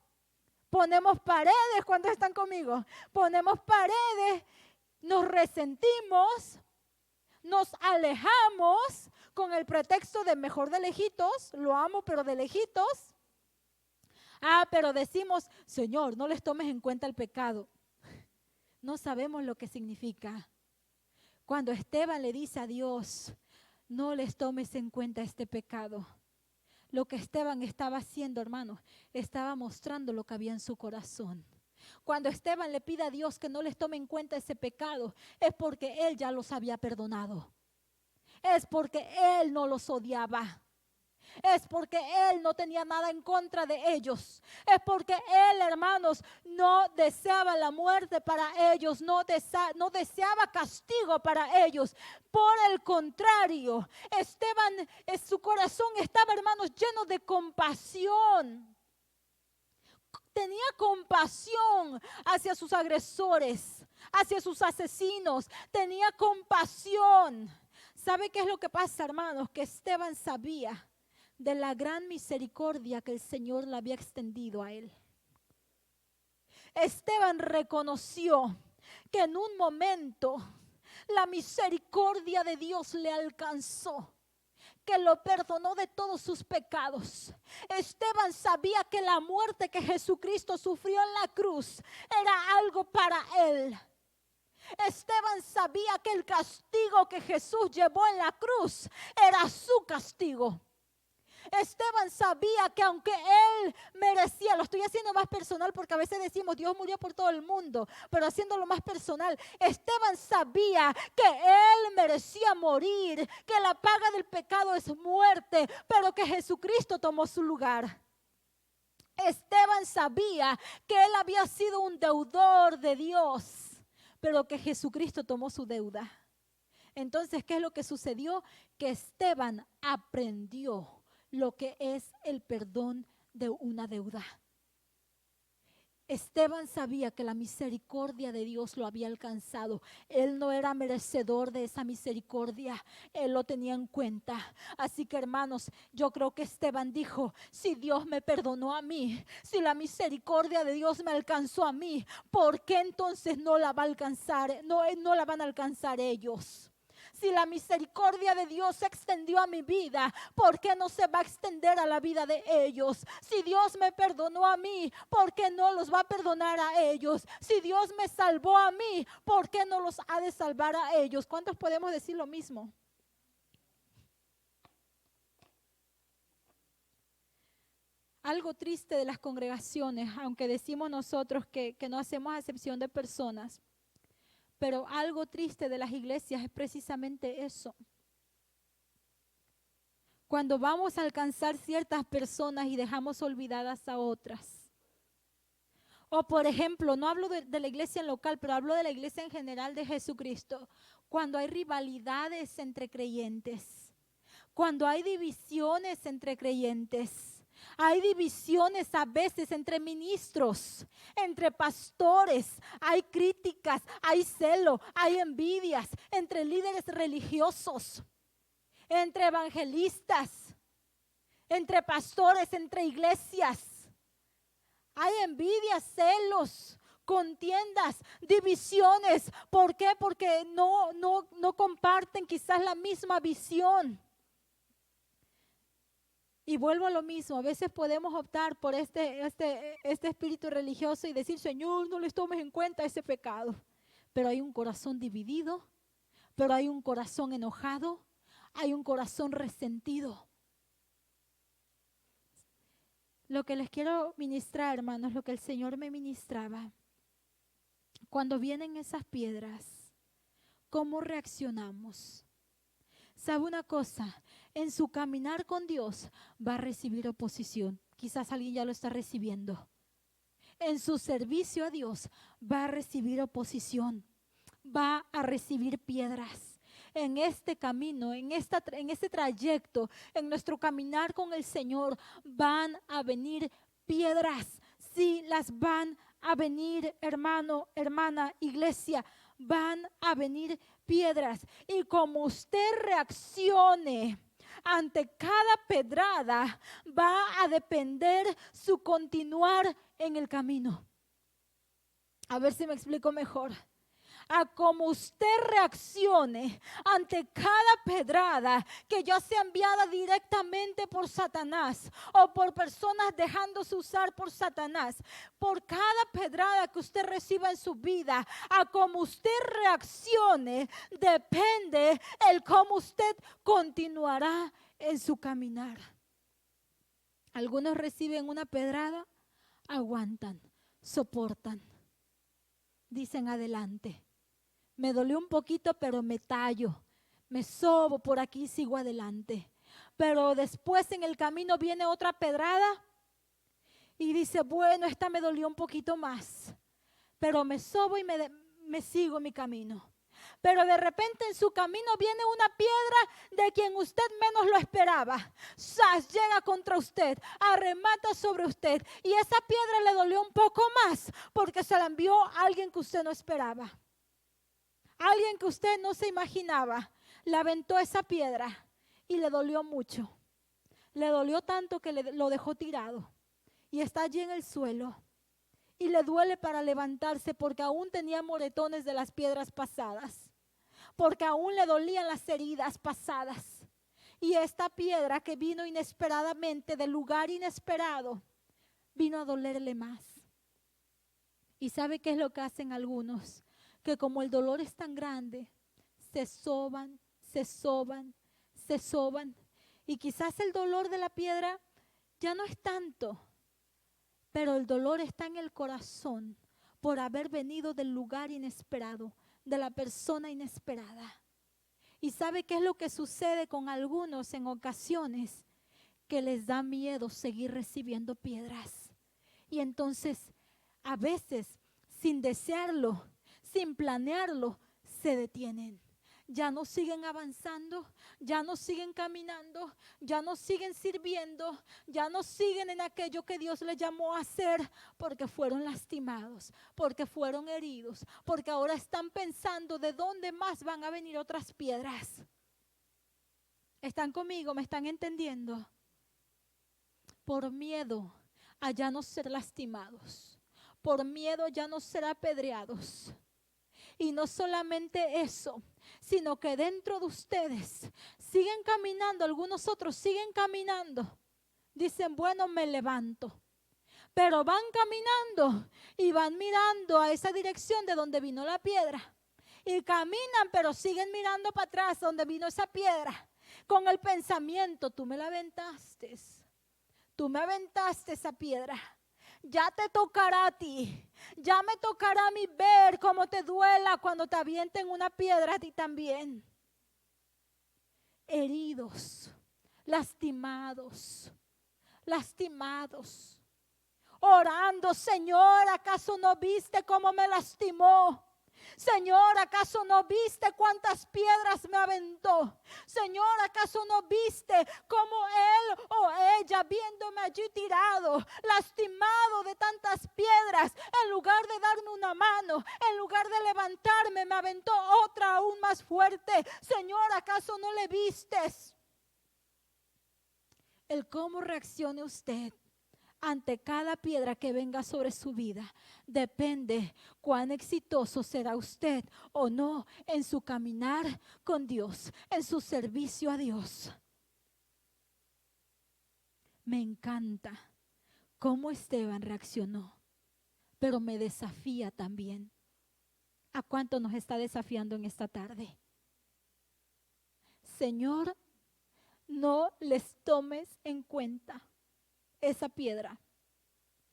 ponemos paredes cuando están conmigo, ponemos paredes. Nos resentimos, nos alejamos con el pretexto de mejor de lejitos, lo amo pero de lejitos. Pero decimos, Señor, no les tomes en cuenta el pecado. No sabemos lo que significa. Cuando Esteban le dice a Dios, no les tomes en cuenta este pecado. Lo que Esteban estaba haciendo, hermanos, estaba mostrando lo que había en su corazón. Cuando Esteban le pide a Dios que no les tome en cuenta ese pecado, es porque él ya los había perdonado. Es porque él no los odiaba. Es porque él no tenía nada en contra de ellos. Es porque él, hermanos, no deseaba la muerte para ellos, no deseaba castigo para ellos. Por el contrario, Esteban, en su corazón estaba, hermanos, lleno de compasión. Tenía compasión hacia sus agresores, hacia sus asesinos. Tenía compasión. ¿Sabe qué es lo que pasa, hermanos? Que Esteban sabía de la gran misericordia que el Señor le había extendido a él. Esteban reconoció que en un momento la misericordia de Dios le alcanzó, que lo perdonó de todos sus pecados. Esteban sabía que la muerte que Jesucristo sufrió en la cruz era algo para él. Esteban sabía que el castigo que Jesús llevó en la cruz era su castigo. Esteban sabía que aunque él merecía, lo estoy haciendo más personal porque a veces decimos Dios murió por todo el mundo, pero haciéndolo más personal, Esteban sabía que él merecía morir, que la paga del pecado es muerte, pero que Jesucristo tomó su lugar. Esteban sabía que él había sido un deudor de Dios, pero que Jesucristo tomó su deuda. Entonces, ¿qué es lo que sucedió? Que Esteban aprendió lo que es el perdón de una deuda. Esteban sabía que la misericordia de Dios lo había alcanzado. Él no era merecedor de esa misericordia. Él lo tenía en cuenta. Así que, hermanos, yo creo que Esteban dijo, si Dios me perdonó a mí, si la misericordia de Dios me alcanzó a mí, ¿por qué entonces no la va a alcanzar? No la van a alcanzar ellos. Si la misericordia de Dios se extendió a mi vida, ¿por qué no se va a extender a la vida de ellos? Si Dios me perdonó a mí, ¿por qué no los va a perdonar a ellos? Si Dios me salvó a mí, ¿por qué no los ha de salvar a ellos? ¿Cuántos podemos decir lo mismo? Algo triste de las congregaciones, aunque decimos nosotros que no hacemos acepción de personas, pero algo triste de las iglesias es precisamente eso. Cuando vamos a alcanzar ciertas personas y dejamos olvidadas a otras. O por ejemplo, no hablo de la iglesia local, pero hablo de la iglesia en general de Jesucristo. Cuando hay rivalidades entre creyentes, cuando hay divisiones entre creyentes. Hay divisiones a veces entre ministros, entre pastores, hay críticas, hay celo, hay envidias entre líderes religiosos, entre evangelistas, entre pastores, entre iglesias. Hay envidias, celos, contiendas, divisiones. ¿Por qué? Porque no comparten quizás la misma visión. Y vuelvo a lo mismo, a veces podemos optar por este espíritu religioso y decir, Señor, no les tomes en cuenta ese pecado. Pero hay un corazón dividido, pero hay un corazón enojado, hay un corazón resentido. Lo que les quiero ministrar, hermanos, lo que el Señor me ministraba, cuando vienen esas piedras, ¿cómo reaccionamos? ¿Sabe una cosa? En su caminar con Dios va a recibir oposición. Quizás alguien ya lo está recibiendo. En su servicio a Dios va a recibir oposición. Va a recibir piedras. En este camino, en este trayecto, en nuestro caminar con el Señor, van a venir piedras. Sí, las van a venir, hermano, hermana, iglesia, van a venir piedras. Y como usted reaccione ante cada pedrada, va a depender su continuar en el camino. A ver si me explico mejor. A como usted reaccione ante cada pedrada que ya sea enviada directamente por Satanás o por personas dejándose usar por Satanás, por cada pedrada que usted reciba en su vida, a como usted reaccione, depende el cómo usted continuará en su caminar. Algunos reciben una pedrada, aguantan, soportan, dicen adelante. Me dolió un poquito, pero me tallo, me sobo por aquí y sigo adelante. Pero después en el camino viene otra pedrada y dice, bueno, esta me dolió un poquito más, pero me sobo y me sigo mi camino. Pero de repente en su camino viene una piedra de quien usted menos lo esperaba. ¡Sas! Llega contra usted, arremata sobre usted y esa piedra le dolió un poco más porque se la envió a alguien que usted no esperaba. Alguien que usted no se imaginaba, le aventó esa piedra y le dolió mucho. Le dolió tanto que lo dejó tirado y está allí en el suelo. Y le duele para levantarse porque aún tenía moretones de las piedras pasadas, porque aún le dolían las heridas pasadas. Y esta piedra que vino inesperadamente del lugar inesperado, vino a dolerle más. ¿Y sabe qué es lo que hacen algunos? Que como el dolor es tan grande, se soban, se soban, se soban. Y quizás el dolor de la piedra ya no es tanto, pero el dolor está en el corazón por haber venido del lugar inesperado, de la persona inesperada. ¿Y sabe qué es lo que sucede con algunos en ocasiones? Que les da miedo seguir recibiendo piedras. Y entonces, a veces, sin desearlo, sin planearlo, se detienen. Ya no siguen avanzando, ya no siguen caminando, ya no siguen sirviendo, ya no siguen en aquello que Dios les llamó a hacer porque fueron lastimados, porque fueron heridos, porque ahora están pensando de dónde más van a venir otras piedras. ¿Están conmigo? ¿Me están entendiendo? Por miedo a ya no ser lastimados, por miedo a ya no ser apedreados. Y no solamente eso, sino que dentro de ustedes siguen caminando, algunos otros siguen caminando. Dicen, bueno, me levanto. Pero van caminando y van mirando a esa dirección de donde vino la piedra. Y caminan, pero siguen mirando para atrás donde vino esa piedra. Con el pensamiento, tú me la aventaste. Tú me aventaste esa piedra. Ya te tocará a ti. Ya me tocará a mí ver cómo te duela cuando te avienten una piedra a ti también. Heridos, lastimados, lastimados. Orando, Señor, ¿acaso no viste cómo me lastimó? Señor, ¿acaso no viste cuántas piedras me aventó? Señor, ¿acaso no viste cómo él o ella, viéndome allí tirado, lastimado de tantas piedras, en lugar de darme una mano, en lugar de levantarme, me aventó otra aún más fuerte? Señor, ¿acaso no le vistes? El cómo reaccione usted ante cada piedra que venga sobre su vida depende cuán exitoso será usted o no en su caminar con Dios, en su servicio a Dios. Me encanta cómo Esteban reaccionó, pero me desafía también. ¿A cuánto nos está desafiando en esta tarde? Señor, no les tomes en cuenta esa piedra,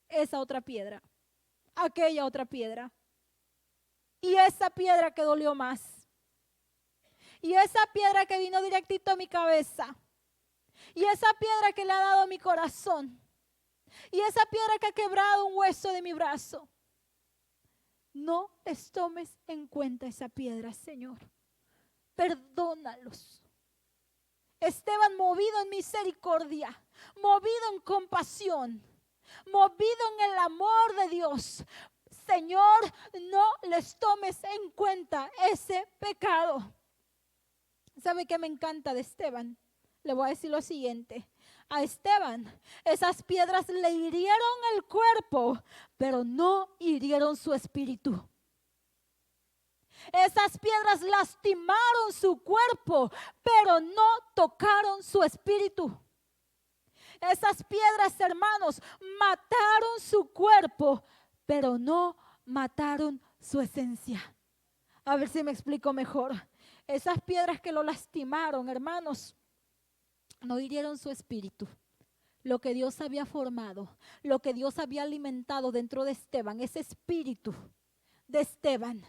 esa otra piedra, aquella otra piedra, y esa piedra que dolió más, y esa piedra que vino directito a mi cabeza, y esa piedra que le ha dado a mi corazón, y esa piedra que ha quebrado un hueso de mi brazo. No les tomes en cuenta esa piedra, Señor. Perdónalos. Esteban, movido en misericordia, movido en compasión, movido en el amor de Dios. Señor, no les tomes en cuenta ese pecado. ¿Sabe qué me encanta de Esteban? Le voy a decir lo siguiente. A Esteban, esas piedras le hirieron el cuerpo, pero no hirieron su espíritu. Esas piedras lastimaron su cuerpo, pero no tocaron su espíritu. Esas piedras, hermanos, mataron su cuerpo, pero no mataron su esencia. A ver si me explico mejor. Esas piedras que lo lastimaron, hermanos, no hirieron su espíritu. Lo que Dios había formado, lo que Dios había alimentado dentro de Esteban, ese espíritu de Esteban,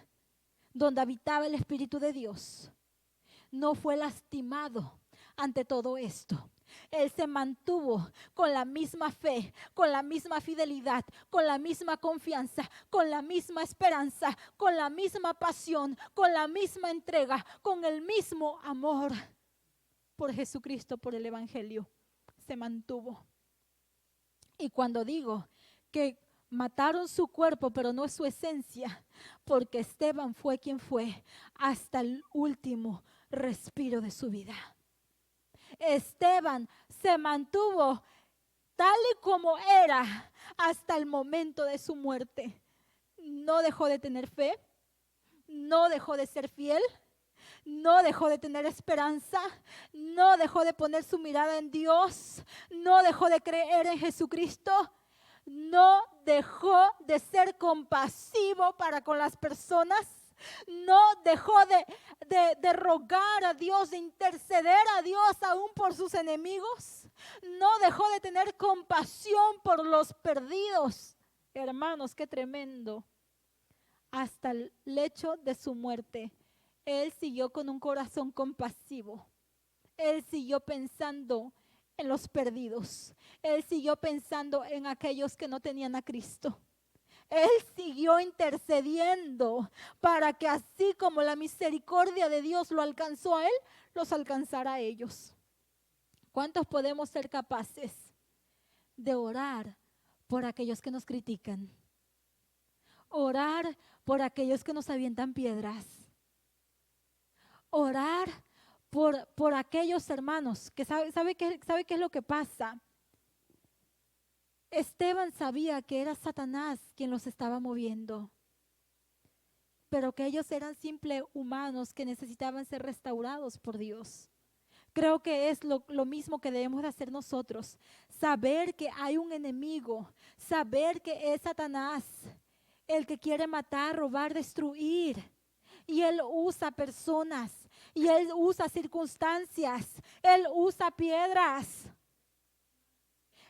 donde habitaba el Espíritu de Dios, no fue lastimado ante todo esto. Él se mantuvo con la misma fe, con la misma fidelidad, con la misma confianza, con la misma esperanza, con la misma pasión, con la misma entrega, con el mismo amor por Jesucristo, por el Evangelio. Se mantuvo. Y cuando digo que mataron su cuerpo, pero no su esencia, porque Esteban fue quien fue hasta el último respiro de su vida. Esteban se mantuvo tal y como era hasta el momento de su muerte. No dejó de tener fe, no dejó de ser fiel, no dejó de tener esperanza, no dejó de poner su mirada en Dios, no dejó de creer en Jesucristo. No dejó de ser compasivo para con las personas. No dejó de rogar a Dios, de interceder a Dios aún por sus enemigos. No dejó de tener compasión por los perdidos. Hermanos, qué tremendo. Hasta el lecho de su muerte, él siguió con un corazón compasivo. Él siguió pensando en los perdidos. Él siguió pensando en aquellos que no tenían a Cristo. Él siguió intercediendo para que así como la misericordia de Dios lo alcanzó a él, los alcanzara a ellos. ¿Cuántos podemos ser capaces de orar por aquellos que nos critican? Orar por aquellos que nos avientan piedras. Orar por aquellos hermanos que sabe qué es lo que pasa. Esteban sabía que era Satanás quien los estaba moviendo, pero que ellos eran simples humanos que necesitaban ser restaurados por Dios. Creo que es lo mismo que debemos de hacer nosotros. Saber que hay un enemigo, saber que es Satanás, el que quiere matar, robar, destruir. Y él usa personas, y él usa circunstancias, él usa piedras.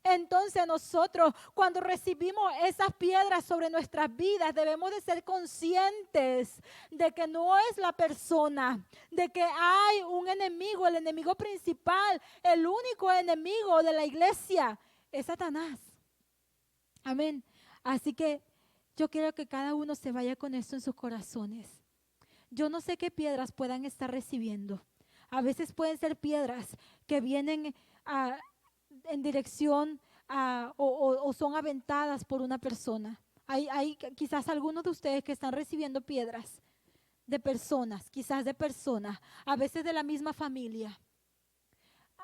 Entonces nosotros, cuando recibimos esas piedras sobre nuestras vidas, debemos de ser conscientes de que no es la persona, de que hay un enemigo, el enemigo principal, el único enemigo de la iglesia es Satanás. Amén. Así que yo quiero que cada uno se vaya con esto en sus corazones. Yo no sé qué piedras puedan estar recibiendo. A veces pueden ser piedras que vienen en dirección o son aventadas por una persona. Hay quizás algunos de ustedes que están recibiendo piedras de personas, quizás de personas, a veces de la misma familia,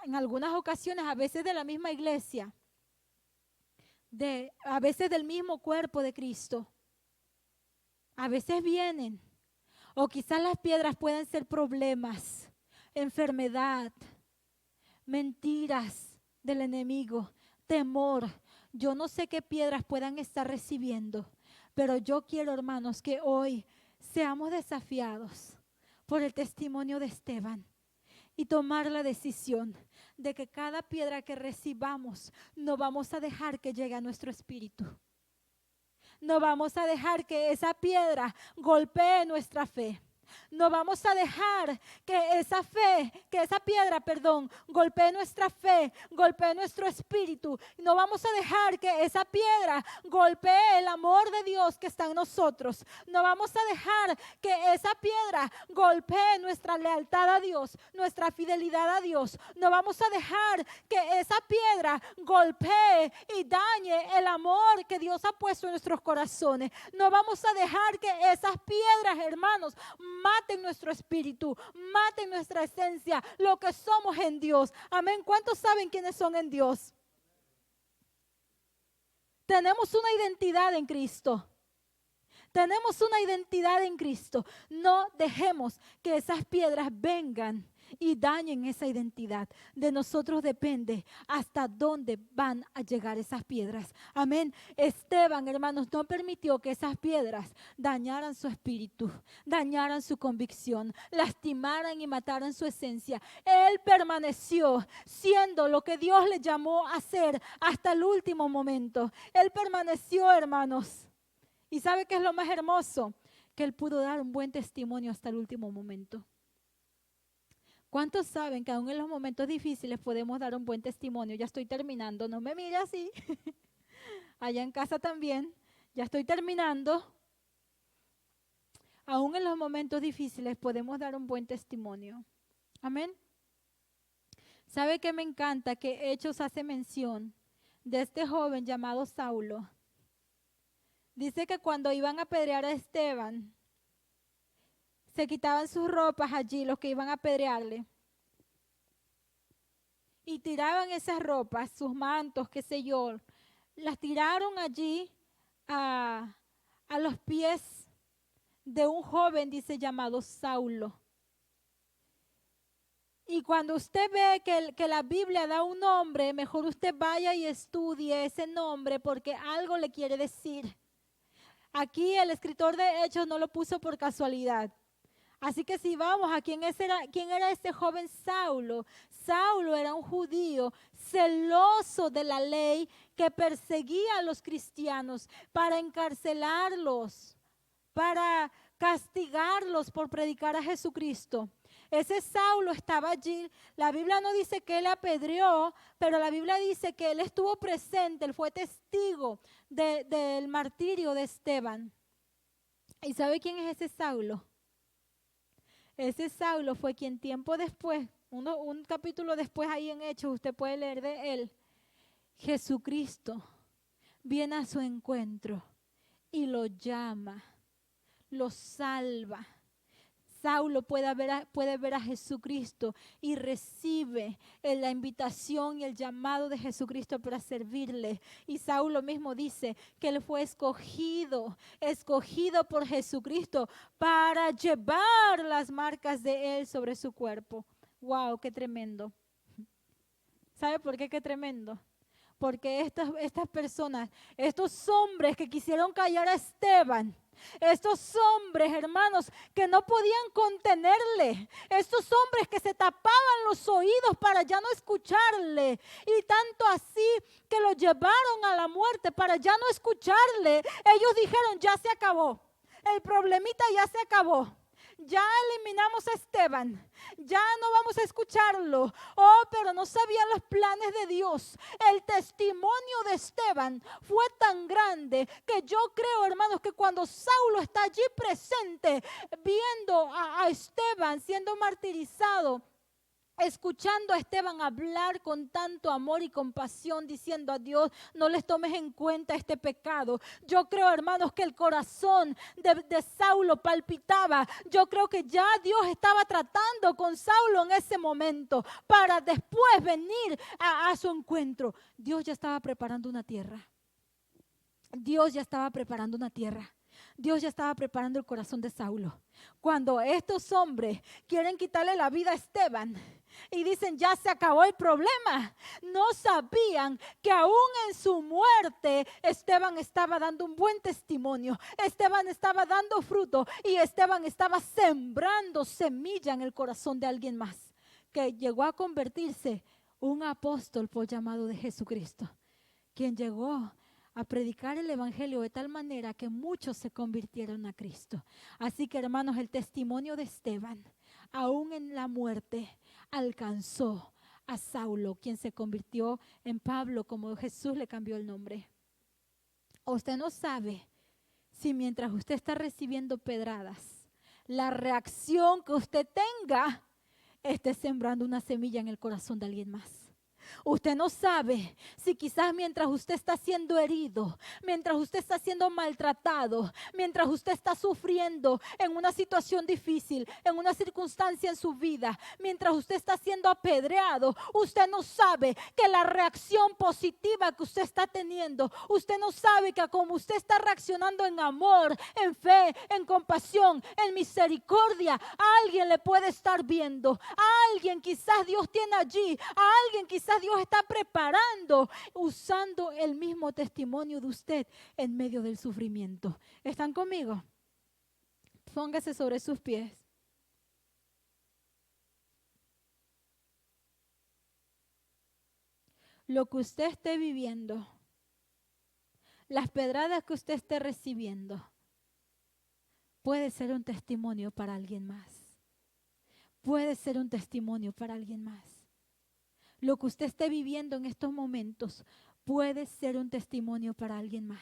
en algunas ocasiones a veces de la misma iglesia, a veces del mismo cuerpo de Cristo. A veces vienen, o quizás las piedras pueden ser problemas, enfermedad, mentiras del enemigo, temor. Yo no sé qué piedras puedan estar recibiendo, pero yo quiero, hermanos, que hoy seamos desafiados por el testimonio de Esteban y tomar la decisión de que cada piedra que recibamos no vamos a dejar que llegue a nuestro espíritu. No vamos a dejar que esa piedra golpee nuestra fe. No vamos a dejar que esa piedra, golpee nuestra fe, golpee nuestro espíritu. No vamos a dejar que esa piedra golpee el amor de Dios que está en nosotros. No vamos a dejar que esa piedra golpee nuestra lealtad a Dios, nuestra fidelidad a Dios. No vamos a dejar que esa piedra golpee y dañe el amor que Dios ha puesto en nuestros corazones. No vamos a dejar que esas piedras, hermanos, maten nuestro espíritu, maten nuestra esencia, lo que somos en Dios. Amén. ¿Cuántos saben quiénes son en Dios? Tenemos una identidad en Cristo. Tenemos una identidad en Cristo. No dejemos que esas piedras vengan y dañen esa identidad. De nosotros depende hasta dónde van a llegar esas piedras. Amén. Esteban, hermanos, no permitió que esas piedras dañaran su espíritu, dañaran su convicción, lastimaran y mataran su esencia. Él permaneció siendo lo que Dios le llamó a ser hasta el último momento. Él permaneció, hermanos. ¿Y sabe qué es lo más hermoso? Que él pudo dar un buen testimonio hasta el último momento. ¿Cuántos saben que aún en los momentos difíciles podemos dar un buen testimonio? Ya estoy terminando, no me mire así. Allá en casa también, ya estoy terminando. Aún en los momentos difíciles podemos dar un buen testimonio. Amén. ¿Sabe qué me encanta? Que Hechos hace mención de este joven llamado Saulo. Dice que cuando iban a apedrear a Esteban, se quitaban sus ropas allí, los que iban a apedrearle. Y tiraban esas ropas, sus mantos, qué sé yo, las tiraron allí a los pies de un joven, dice, llamado Saulo. Y cuando usted ve que la Biblia da un nombre, mejor usted vaya y estudie ese nombre porque algo le quiere decir. Aquí el escritor de Hechos no lo puso por casualidad. Así que si vamos a quién era este joven Saulo. Saulo era un judío celoso de la ley que perseguía a los cristianos para encarcelarlos, para castigarlos por predicar a Jesucristo. Ese Saulo estaba allí. La Biblia no dice que él apedreó, pero la Biblia dice que él estuvo presente, él fue testigo del martirio de Esteban. ¿Y sabe quién es ese Saulo? Ese Saulo fue quien tiempo después, un capítulo después ahí en Hechos, usted puede leer de él. Jesucristo viene a su encuentro y lo llama, lo salva. Saulo puede ver a Jesucristo y recibe la invitación y el llamado de Jesucristo para servirle. Y Saulo mismo dice que él fue escogido por Jesucristo para llevar las marcas de él sobre su cuerpo. ¡Wow! ¡Qué tremendo! ¿Sabe por qué? ¡Qué tremendo! Porque estas personas, estos hombres que quisieron callar a Esteban, estos hombres, hermanos, que no podían contenerle, estos hombres que se tapaban los oídos para ya no escucharle, y tanto así que lo llevaron a la muerte para ya no escucharle, ellos dijeron, ya se acabó, el problemita ya se acabó. Ya eliminamos a Esteban, ya no vamos a escucharlo. Oh, pero no sabían los planes de Dios. El testimonio de Esteban fue tan grande que yo creo, hermanos, que cuando Saulo está allí presente, viendo a Esteban siendo martirizado, escuchando a Esteban hablar con tanto amor y compasión, diciendo a Dios, no les tomes en cuenta este pecado. Yo creo, hermanos, que el corazón de Saulo palpitaba. Yo creo que ya Dios estaba tratando con Saulo en ese momento para después venir a su encuentro. Dios ya estaba preparando una tierra. Dios ya estaba preparando una tierra. Dios ya estaba preparando el corazón de Saulo. Cuando estos hombres quieren quitarle la vida a Esteban y dicen ya se acabó el problema, no sabían que aún en su muerte Esteban estaba dando un buen testimonio, Esteban estaba dando fruto y Esteban estaba sembrando semilla en el corazón de alguien más, que llegó a convertirse un apóstol por llamado de Jesucristo, quien llegó a predicar el evangelio de tal manera que muchos se convirtieron a Cristo. Así que, hermanos, el testimonio de Esteban, aún en la muerte, alcanzó a Saulo, quien se convirtió en Pablo, como Jesús le cambió el nombre. Usted no sabe si mientras usted está recibiendo pedradas, la reacción que usted tenga esté sembrando una semilla en el corazón de alguien más. Usted no sabe si quizás mientras usted está siendo herido, mientras usted está siendo maltratado, mientras usted está sufriendo en una situación difícil, en una circunstancia en su vida, mientras usted está siendo apedreado, usted no sabe que la reacción positiva que usted está teniendo, usted no sabe que como usted está reaccionando en amor, en fe, en compasión, en misericordia, alguien le puede estar viendo, alguien quizás Dios tiene allí, a alguien quizás Dios está preparando, usando el mismo testimonio de usted en medio del sufrimiento. ¿Están conmigo? Póngase sobre sus pies. Lo que usted esté viviendo, las pedradas que usted esté recibiendo, puede ser un testimonio para alguien más. Puede ser un testimonio para alguien más. Lo que usted esté viviendo en estos momentos puede ser un testimonio para alguien más.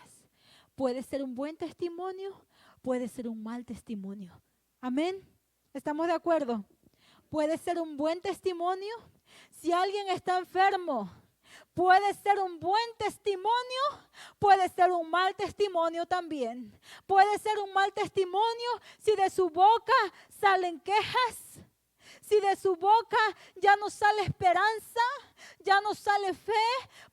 Puede ser un buen testimonio, puede ser un mal testimonio. Amén. ¿Estamos de acuerdo? Puede ser un buen testimonio. Si alguien está enfermo, puede ser un buen testimonio, puede ser un mal testimonio también. Puede ser un mal testimonio si de su boca salen quejas. Si de su boca ya no sale esperanza, ya no sale fe,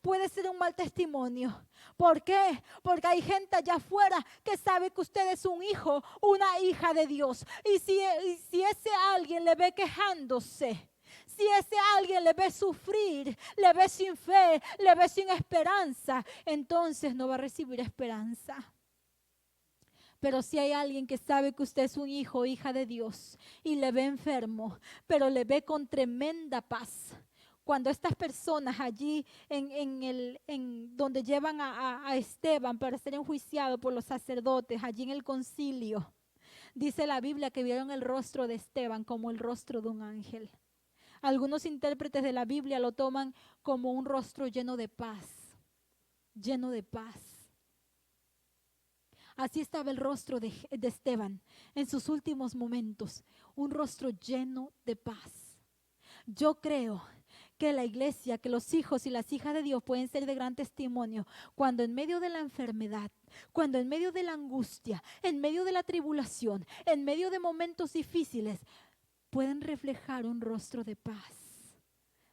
puede ser un mal testimonio. ¿Por qué? Porque hay gente allá afuera que sabe que usted es un hijo, una hija de Dios. Y si ese alguien le ve quejándose, si ese alguien le ve sufrir, le ve sin fe, le ve sin esperanza, entonces no va a recibir esperanza. Pero si hay alguien que sabe que usted es un hijo o hija de Dios y le ve enfermo, pero le ve con tremenda paz. Cuando estas personas allí en donde llevan a Esteban para ser enjuiciado por los sacerdotes, allí en el concilio, dice la Biblia que vieron el rostro de Esteban como el rostro de un ángel. Algunos intérpretes de la Biblia lo toman como un rostro lleno de paz, lleno de paz. Así estaba el rostro de Esteban en sus últimos momentos, un rostro lleno de paz. Yo creo que la iglesia, que los hijos y las hijas de Dios pueden ser de gran testimonio cuando en medio de la enfermedad, cuando en medio de la angustia, en medio de la tribulación, en medio de momentos difíciles, pueden reflejar un rostro de paz,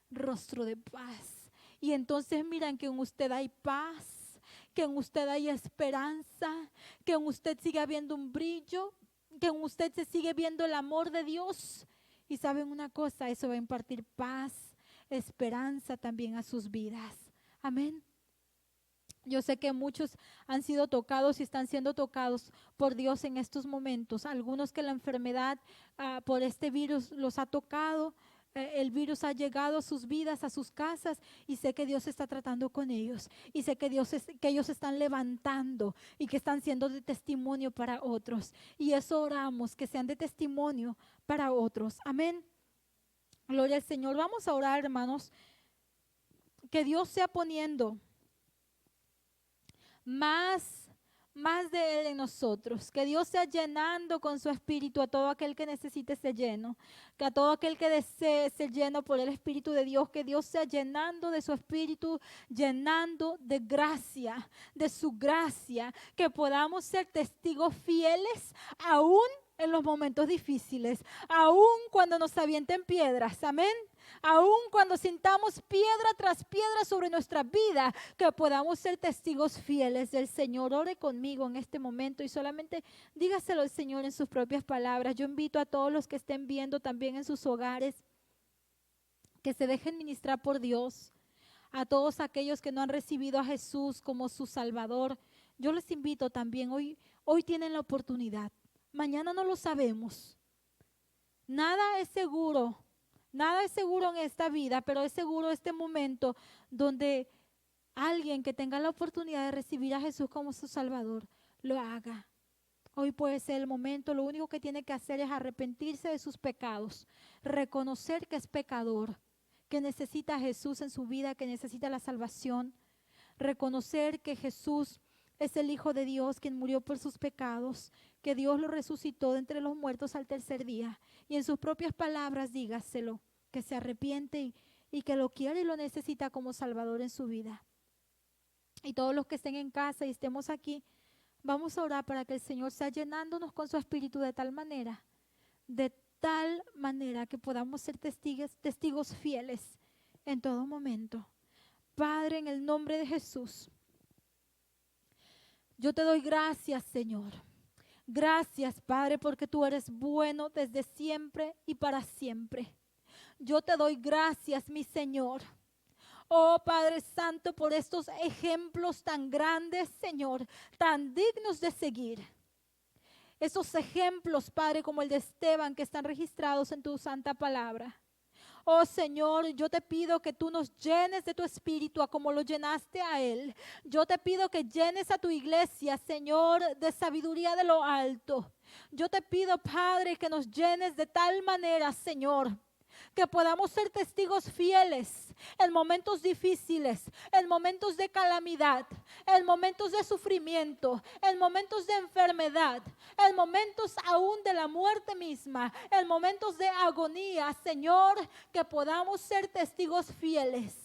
rostro de paz. Y entonces miran que en usted hay paz, que en usted hay esperanza, que en usted sigue habiendo un brillo, que en usted se sigue viendo el amor de Dios. Y saben una cosa, eso va a impartir paz, esperanza también a sus vidas. Amén. Yo sé que muchos han sido tocados y están siendo tocados por Dios en estos momentos. Algunos que la enfermedad por este virus los ha tocado. El virus ha llegado a sus vidas, a sus casas, y sé que Dios está tratando con ellos. Y sé que que ellos están levantando y que están siendo de testimonio para otros. Y eso oramos, que sean de testimonio para otros. Amén. Gloria al Señor. Vamos a orar, hermanos. Que Dios sea poniendo más de Él en nosotros, que Dios sea llenando con su espíritu a todo aquel que necesite ser lleno, que a todo aquel que desee ser lleno por el Espíritu de Dios, que Dios sea llenando de su espíritu, llenando de gracia, de su gracia, que podamos ser testigos fieles aún en los momentos difíciles, aún cuando nos avienten piedras, amén. Aún cuando sintamos piedra tras piedra sobre nuestra vida, que podamos ser testigos fieles del Señor. Ore conmigo en este momento y solamente dígaselo al Señor en sus propias palabras. Yo invito a todos los que estén viendo también en sus hogares, que se dejen ministrar por Dios. A todos aquellos que no han recibido a Jesús como su Salvador, yo les invito también. Hoy tienen la oportunidad. Mañana no lo sabemos. Nada es seguro. Nada es seguro en esta vida, pero es seguro este momento donde alguien que tenga la oportunidad de recibir a Jesús como su Salvador, lo haga. Hoy puede ser el momento. Lo único que tiene que hacer es arrepentirse de sus pecados, reconocer que es pecador, que necesita a Jesús en su vida, que necesita la salvación, reconocer que Jesús es el Hijo de Dios quien murió por sus pecados, que Dios lo resucitó de entre los muertos al tercer día. Y en sus propias palabras dígaselo, que se arrepiente y que lo quiere y lo necesita como Salvador en su vida. Y todos los que estén en casa y estemos aquí, vamos a orar para que el Señor sea llenándonos con su Espíritu de tal manera que podamos ser testigos fieles en todo momento. Padre, en el nombre de Jesús, yo te doy gracias, Señor. Gracias, Padre, porque tú eres bueno desde siempre y para siempre. Yo te doy gracias, mi Señor. Oh, Padre Santo, por estos ejemplos tan grandes, Señor, tan dignos de seguir. Esos ejemplos, Padre, como el de Esteban, que están registrados en tu santa palabra. Oh Señor, yo te pido que tú nos llenes de tu espíritu a como lo llenaste a él. Yo te pido que llenes a tu iglesia, Señor, de sabiduría de lo alto. Yo te pido, Padre, que nos llenes de tal manera, Señor, que podamos ser testigos fieles en momentos difíciles, en momentos de calamidad, en momentos de sufrimiento, en momentos de enfermedad, en momentos aún de la muerte misma, en momentos de agonía, Señor, que podamos ser testigos fieles.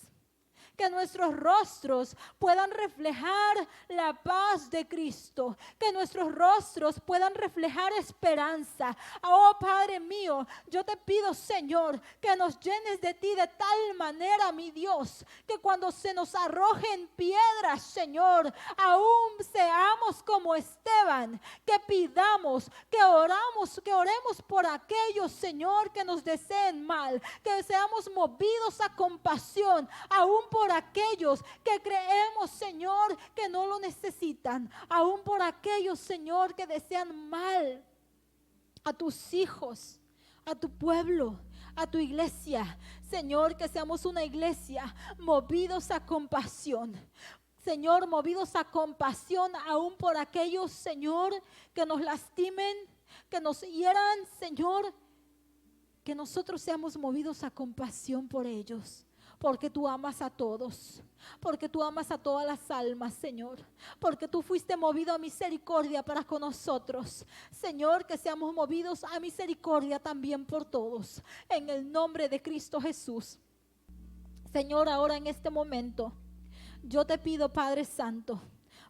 Que nuestros rostros puedan reflejar la paz de Cristo, que nuestros rostros puedan reflejar esperanza. Oh Padre mío, yo te pido, Señor, que nos llenes de ti de tal manera, mi Dios, que cuando se nos arrojen piedras, Señor, aún seamos como Esteban, que pidamos, que oremos por aquellos, Señor, que nos deseen mal, que seamos movidos a compasión, aún por aquellos que creemos, Señor, que no lo necesitan, aún por aquellos, Señor, que desean mal a tus hijos, a tu pueblo, a tu iglesia. Señor, que seamos una iglesia movidos a compasión. Señor, movidos a compasión aún por aquellos, Señor, que nos lastimen, que nos hieran, Señor, que nosotros seamos movidos a compasión por ellos. Porque tú amas a todos, porque tú amas a todas las almas, Señor, porque tú fuiste movido a misericordia para con nosotros. Señor, que seamos movidos a misericordia también por todos, en el nombre de Cristo Jesús. Señor, ahora en este momento, yo te pido, Padre Santo,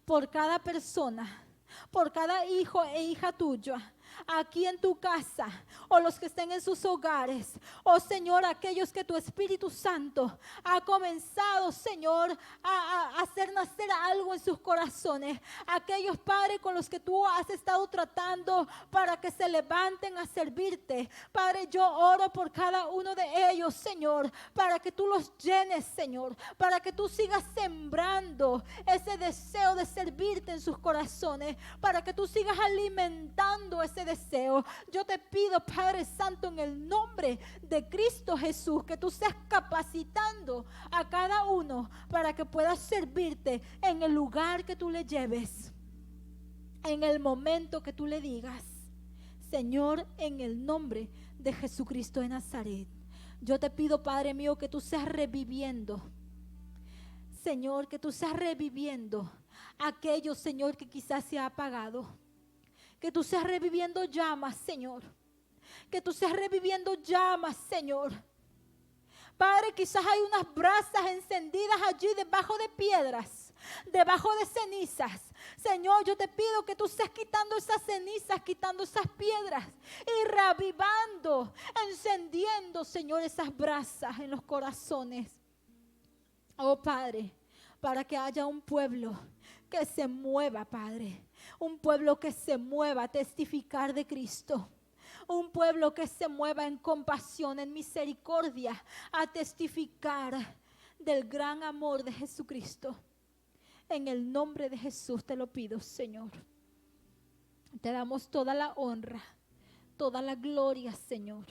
por cada persona, por cada hijo e hija tuya, aquí en tu casa, o los que estén en sus hogares, oh Señor, aquellos que tu Espíritu Santo ha comenzado, Señor, a hacer nacer algo en sus corazones, aquellos padres con los que tú has estado tratando para que se levanten a servirte. Padre, yo oro por cada uno de ellos, Señor, para que tú los llenes, Señor, para que tú sigas sembrando ese deseo de servirte en sus corazones, para que tú sigas alimentando ese deseo. Yo te pido, Padre Santo, en el nombre de Cristo Jesús, que tú seas capacitando a cada uno para que pueda servirte en el lugar que tú le lleves, en el momento que tú le digas. Señor, en el nombre de Jesucristo de Nazaret, yo te pido, Padre mío, que tú seas reviviendo, Señor, que tú seas reviviendo aquello, Señor, que quizás se ha apagado. Que tú seas reviviendo llamas, Señor. Que tú seas reviviendo llamas, Señor. Padre, quizás hay unas brasas encendidas allí debajo de piedras, debajo de cenizas. Señor, yo te pido que tú seas quitando esas cenizas, quitando esas piedras y reavivando, encendiendo, Señor, esas brasas en los corazones. Oh Padre, para que haya un pueblo que se mueva, Padre. Un pueblo que se mueva a testificar de Cristo. Un pueblo que se mueva en compasión, en misericordia, a testificar del gran amor de Jesucristo. En el nombre de Jesús te lo pido, Señor. Te damos toda la honra, toda la gloria, Señor.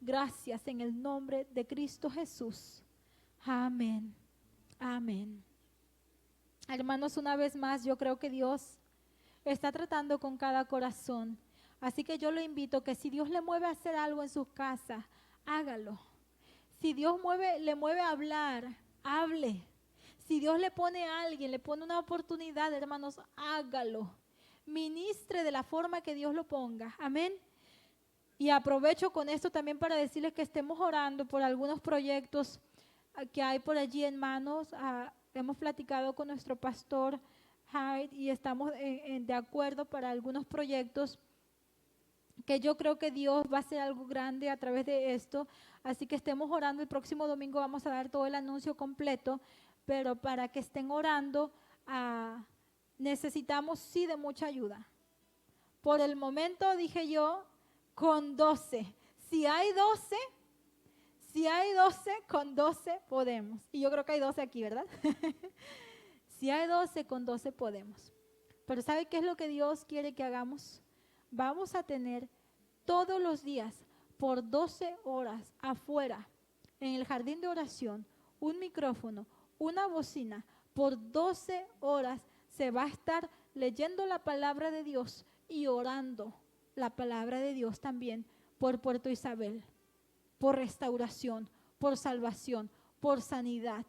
Gracias en el nombre de Cristo Jesús. Amén. Amén. Hermanos, una vez más, yo creo que Dios está tratando con cada corazón. Así que yo lo invito que si Dios le mueve a hacer algo en su casa, hágalo. Si Dios le mueve a hablar, hable. Si Dios le pone a alguien, le pone una oportunidad, hermanos, hágalo. Ministre de la forma que Dios lo ponga. Amén. Y aprovecho con esto también para decirles que estemos orando por algunos proyectos que hay por allí en manos. Hemos platicado con nuestro pastor Hyde y estamos de acuerdo para algunos proyectos que yo creo que Dios va a hacer algo grande a través de esto. Así que estemos orando. El próximo domingo vamos a dar todo el anuncio completo, pero para que estén orando necesitamos sí de mucha ayuda. Por el momento dije yo con 12. Si hay 12, con 12 podemos. Y yo creo que hay 12 aquí, ¿verdad? Si hay 12, con 12 podemos. Pero ¿sabe qué es lo que Dios quiere que hagamos? Vamos a tener todos los días por 12 horas afuera, en el jardín de oración, un micrófono, una bocina. Por 12 horas se va a estar leyendo la palabra de Dios y orando la palabra de Dios también por Puerto Isabel, por restauración, por salvación, por sanidad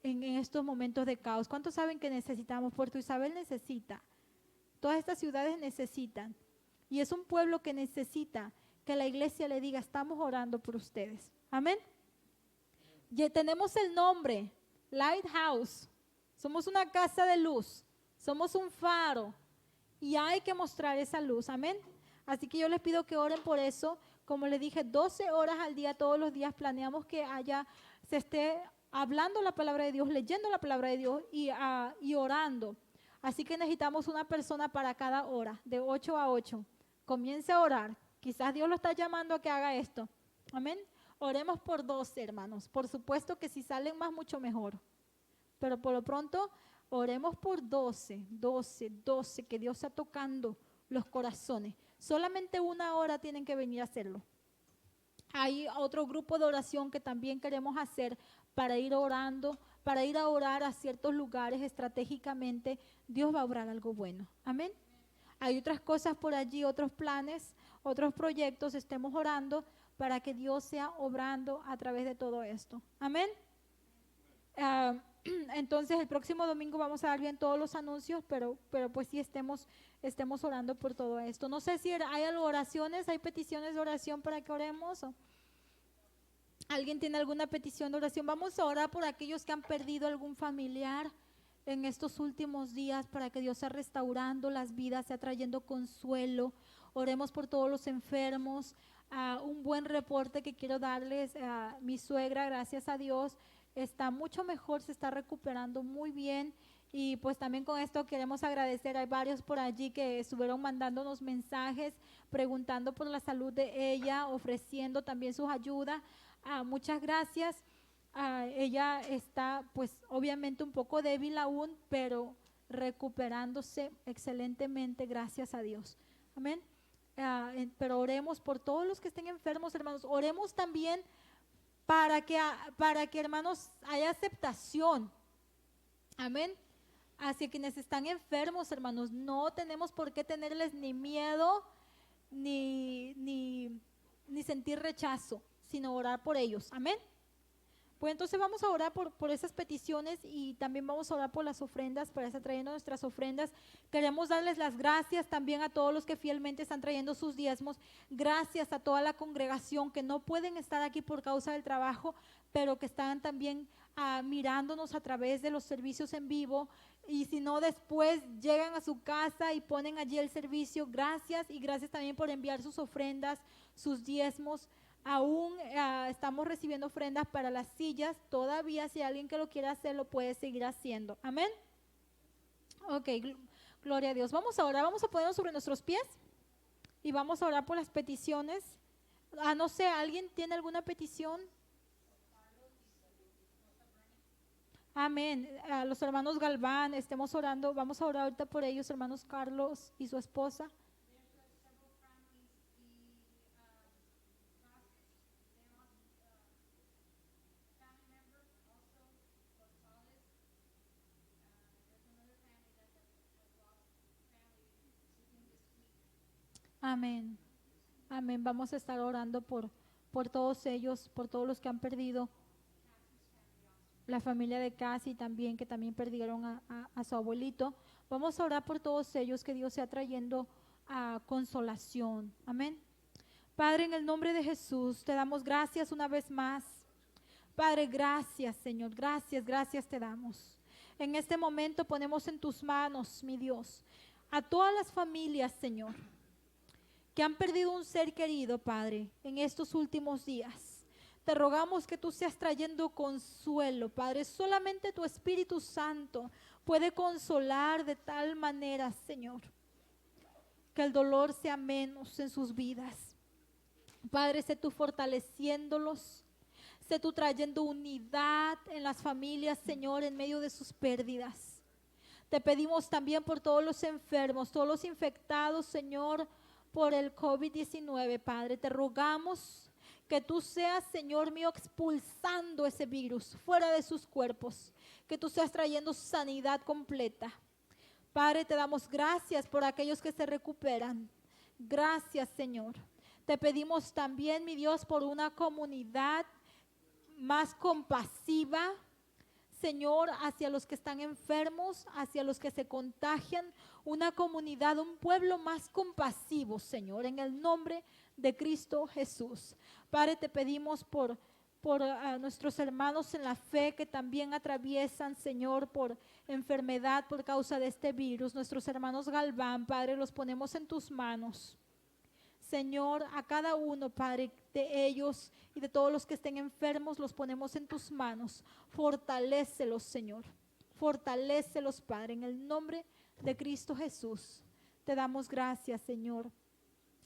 en estos momentos de caos. ¿Cuántos saben que necesitamos? Puerto Isabel necesita, todas estas ciudades necesitan, y es un pueblo que necesita que la iglesia le diga: estamos orando por ustedes. Amén. Ya tenemos el nombre, Lighthouse. Somos una casa de luz, somos un faro y hay que mostrar esa luz. Amén. Así que yo les pido que oren por eso. Como les dije, 12 horas al día, todos los días planeamos que se esté hablando la palabra de Dios, leyendo la palabra de Dios y orando. Así que necesitamos una persona para cada hora, de 8 a 8. Comience a orar. Quizás Dios lo está llamando a que haga esto. Amén. Oremos por 12, hermanos. Por supuesto que si salen más, mucho mejor. Pero por lo pronto, oremos por 12, que Dios está tocando los corazones. Solamente una hora tienen que venir a hacerlo. Hay otro grupo de oración que también queremos hacer para ir orando, para ir a orar a ciertos lugares estratégicamente. Dios va a obrar algo bueno. Amén. Hay otras cosas por allí, otros planes, otros proyectos. Estemos orando para que Dios sea obrando a través de todo esto. Amén. Entonces el próximo domingo vamos a dar bien todos los anuncios, pero pues sí estemos orando por todo esto. No sé si hay algo, oraciones, hay peticiones de oración para que oremos. ¿Alguien tiene alguna petición de oración? Vamos a orar por aquellos que han perdido algún familiar, en estos últimos días para que Dios sea restaurando las vidas, sea trayendo consuelo. Oremos por todos los enfermos. Un buen reporte que quiero darles a mi suegra, gracias a Dios, está mucho mejor, se está recuperando muy bien. Y pues también con esto queremos agradecer, hay varios por allí que estuvieron mandándonos mensajes, preguntando por la salud de ella, ofreciendo también sus ayudas. Muchas gracias. Ella está pues obviamente un poco débil aún, pero recuperándose excelentemente, gracias a Dios. Amén. Pero oremos por todos los que estén enfermos, hermanos. Oremos también para que hermanos haya aceptación. Amén. Hacia quienes están enfermos, hermanos, no tenemos por qué tenerles ni miedo ni sentir rechazo, sino orar por ellos. Amén. Pues entonces vamos a orar por esas peticiones y también vamos a orar por las ofrendas, para estar trayendo nuestras ofrendas. Queremos darles las gracias también a todos los que fielmente están trayendo sus diezmos. Gracias a toda la congregación que no pueden estar aquí por causa del trabajo, pero que están también mirándonos a través de los servicios en vivo. Y si no, después llegan a su casa y ponen allí el servicio. Gracias, y gracias también por enviar sus ofrendas, sus diezmos. Aún estamos recibiendo ofrendas para las sillas. Todavía, si hay alguien que lo quiera hacer, lo puede seguir haciendo. Amén. Ok, gloria a Dios. Vamos a orar, vamos a ponernos sobre nuestros pies y vamos a orar por las peticiones. No sé, ¿alguien tiene alguna petición? Amén. A los hermanos Galván, estemos orando. Vamos a orar ahorita por ellos, hermanos Carlos y su esposa. Amén. Amén. Vamos a estar orando por todos ellos, por todos los que han perdido. La familia de Casi también, que también perdieron a su abuelito. Vamos a orar por todos ellos, que Dios sea trayendo consolación. Amén. Padre, en el nombre de Jesús, te damos gracias una vez más. Padre, gracias, Señor. Gracias, gracias te damos. En este momento ponemos en tus manos, mi Dios, a todas las familias, Señor, que han perdido un ser querido, Padre, en estos últimos días. Te rogamos que tú seas trayendo consuelo, Padre. Solamente tu Espíritu Santo puede consolar de tal manera, Señor, que el dolor sea menos en sus vidas. Padre, sé tú fortaleciéndolos, sé tú trayendo unidad en las familias, Señor, en medio de sus pérdidas. Te pedimos también por todos los enfermos, todos los infectados, Señor, por el COVID-19, Padre. Te rogamos que tú seas, Señor mío, expulsando ese virus fuera de sus cuerpos, que tú seas trayendo sanidad completa. Padre, te damos gracias por aquellos que se recuperan. Gracias, Señor. Te pedimos también, mi Dios, por una comunidad más compasiva, Señor, hacia los que están enfermos, hacia los que se contagian, una comunidad, un pueblo más compasivo, Señor, en el nombre de Cristo Jesús. Padre, te pedimos por nuestros hermanos en la fe que también atraviesan, Señor, por enfermedad por causa de este virus. Nuestros hermanos Galván, Padre, los ponemos en tus manos. Señor, a cada uno, Padre, de ellos y de todos los que estén enfermos, los ponemos en tus manos. Fortalécelos, Señor. Fortalécelos, Padre, en el nombre de Cristo Jesús. Te damos gracias, Señor.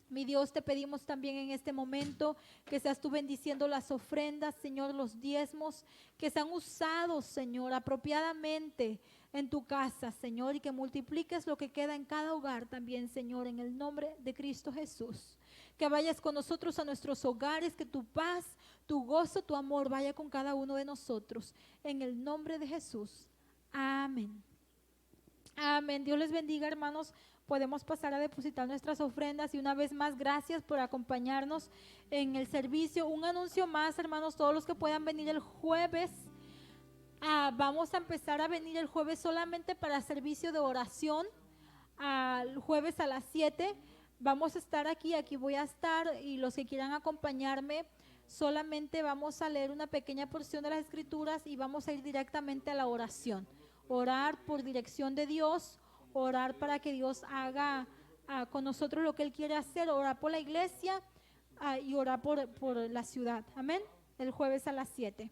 Mi Dios, te pedimos también en este momento que seas tú bendiciendo las ofrendas, Señor, los diezmos que sean usados, Señor, apropiadamente en tu casa, Señor, y que multipliques lo que queda en cada hogar también, Señor, en el nombre de Cristo Jesús. Que vayas con nosotros a nuestros hogares, que tu paz, tu gozo, tu amor vaya con cada uno de nosotros, en el nombre de Jesús. Amén. Amén. Dios les bendiga, hermanos. Podemos pasar a depositar nuestras ofrendas y una vez más gracias por acompañarnos en el servicio. Un anuncio más, hermanos, todos los que puedan venir el jueves. Vamos a empezar a venir el jueves solamente para servicio de oración. El jueves a las 7 vamos a estar aquí voy a estar, y los que quieran acompañarme, solamente vamos a leer una pequeña porción de las escrituras y vamos a ir directamente a la oración. orar por dirección de Dios, orar para que Dios haga con nosotros lo que Él quiere hacer, orar por la iglesia y orar por la ciudad. Amén. El jueves a las 7.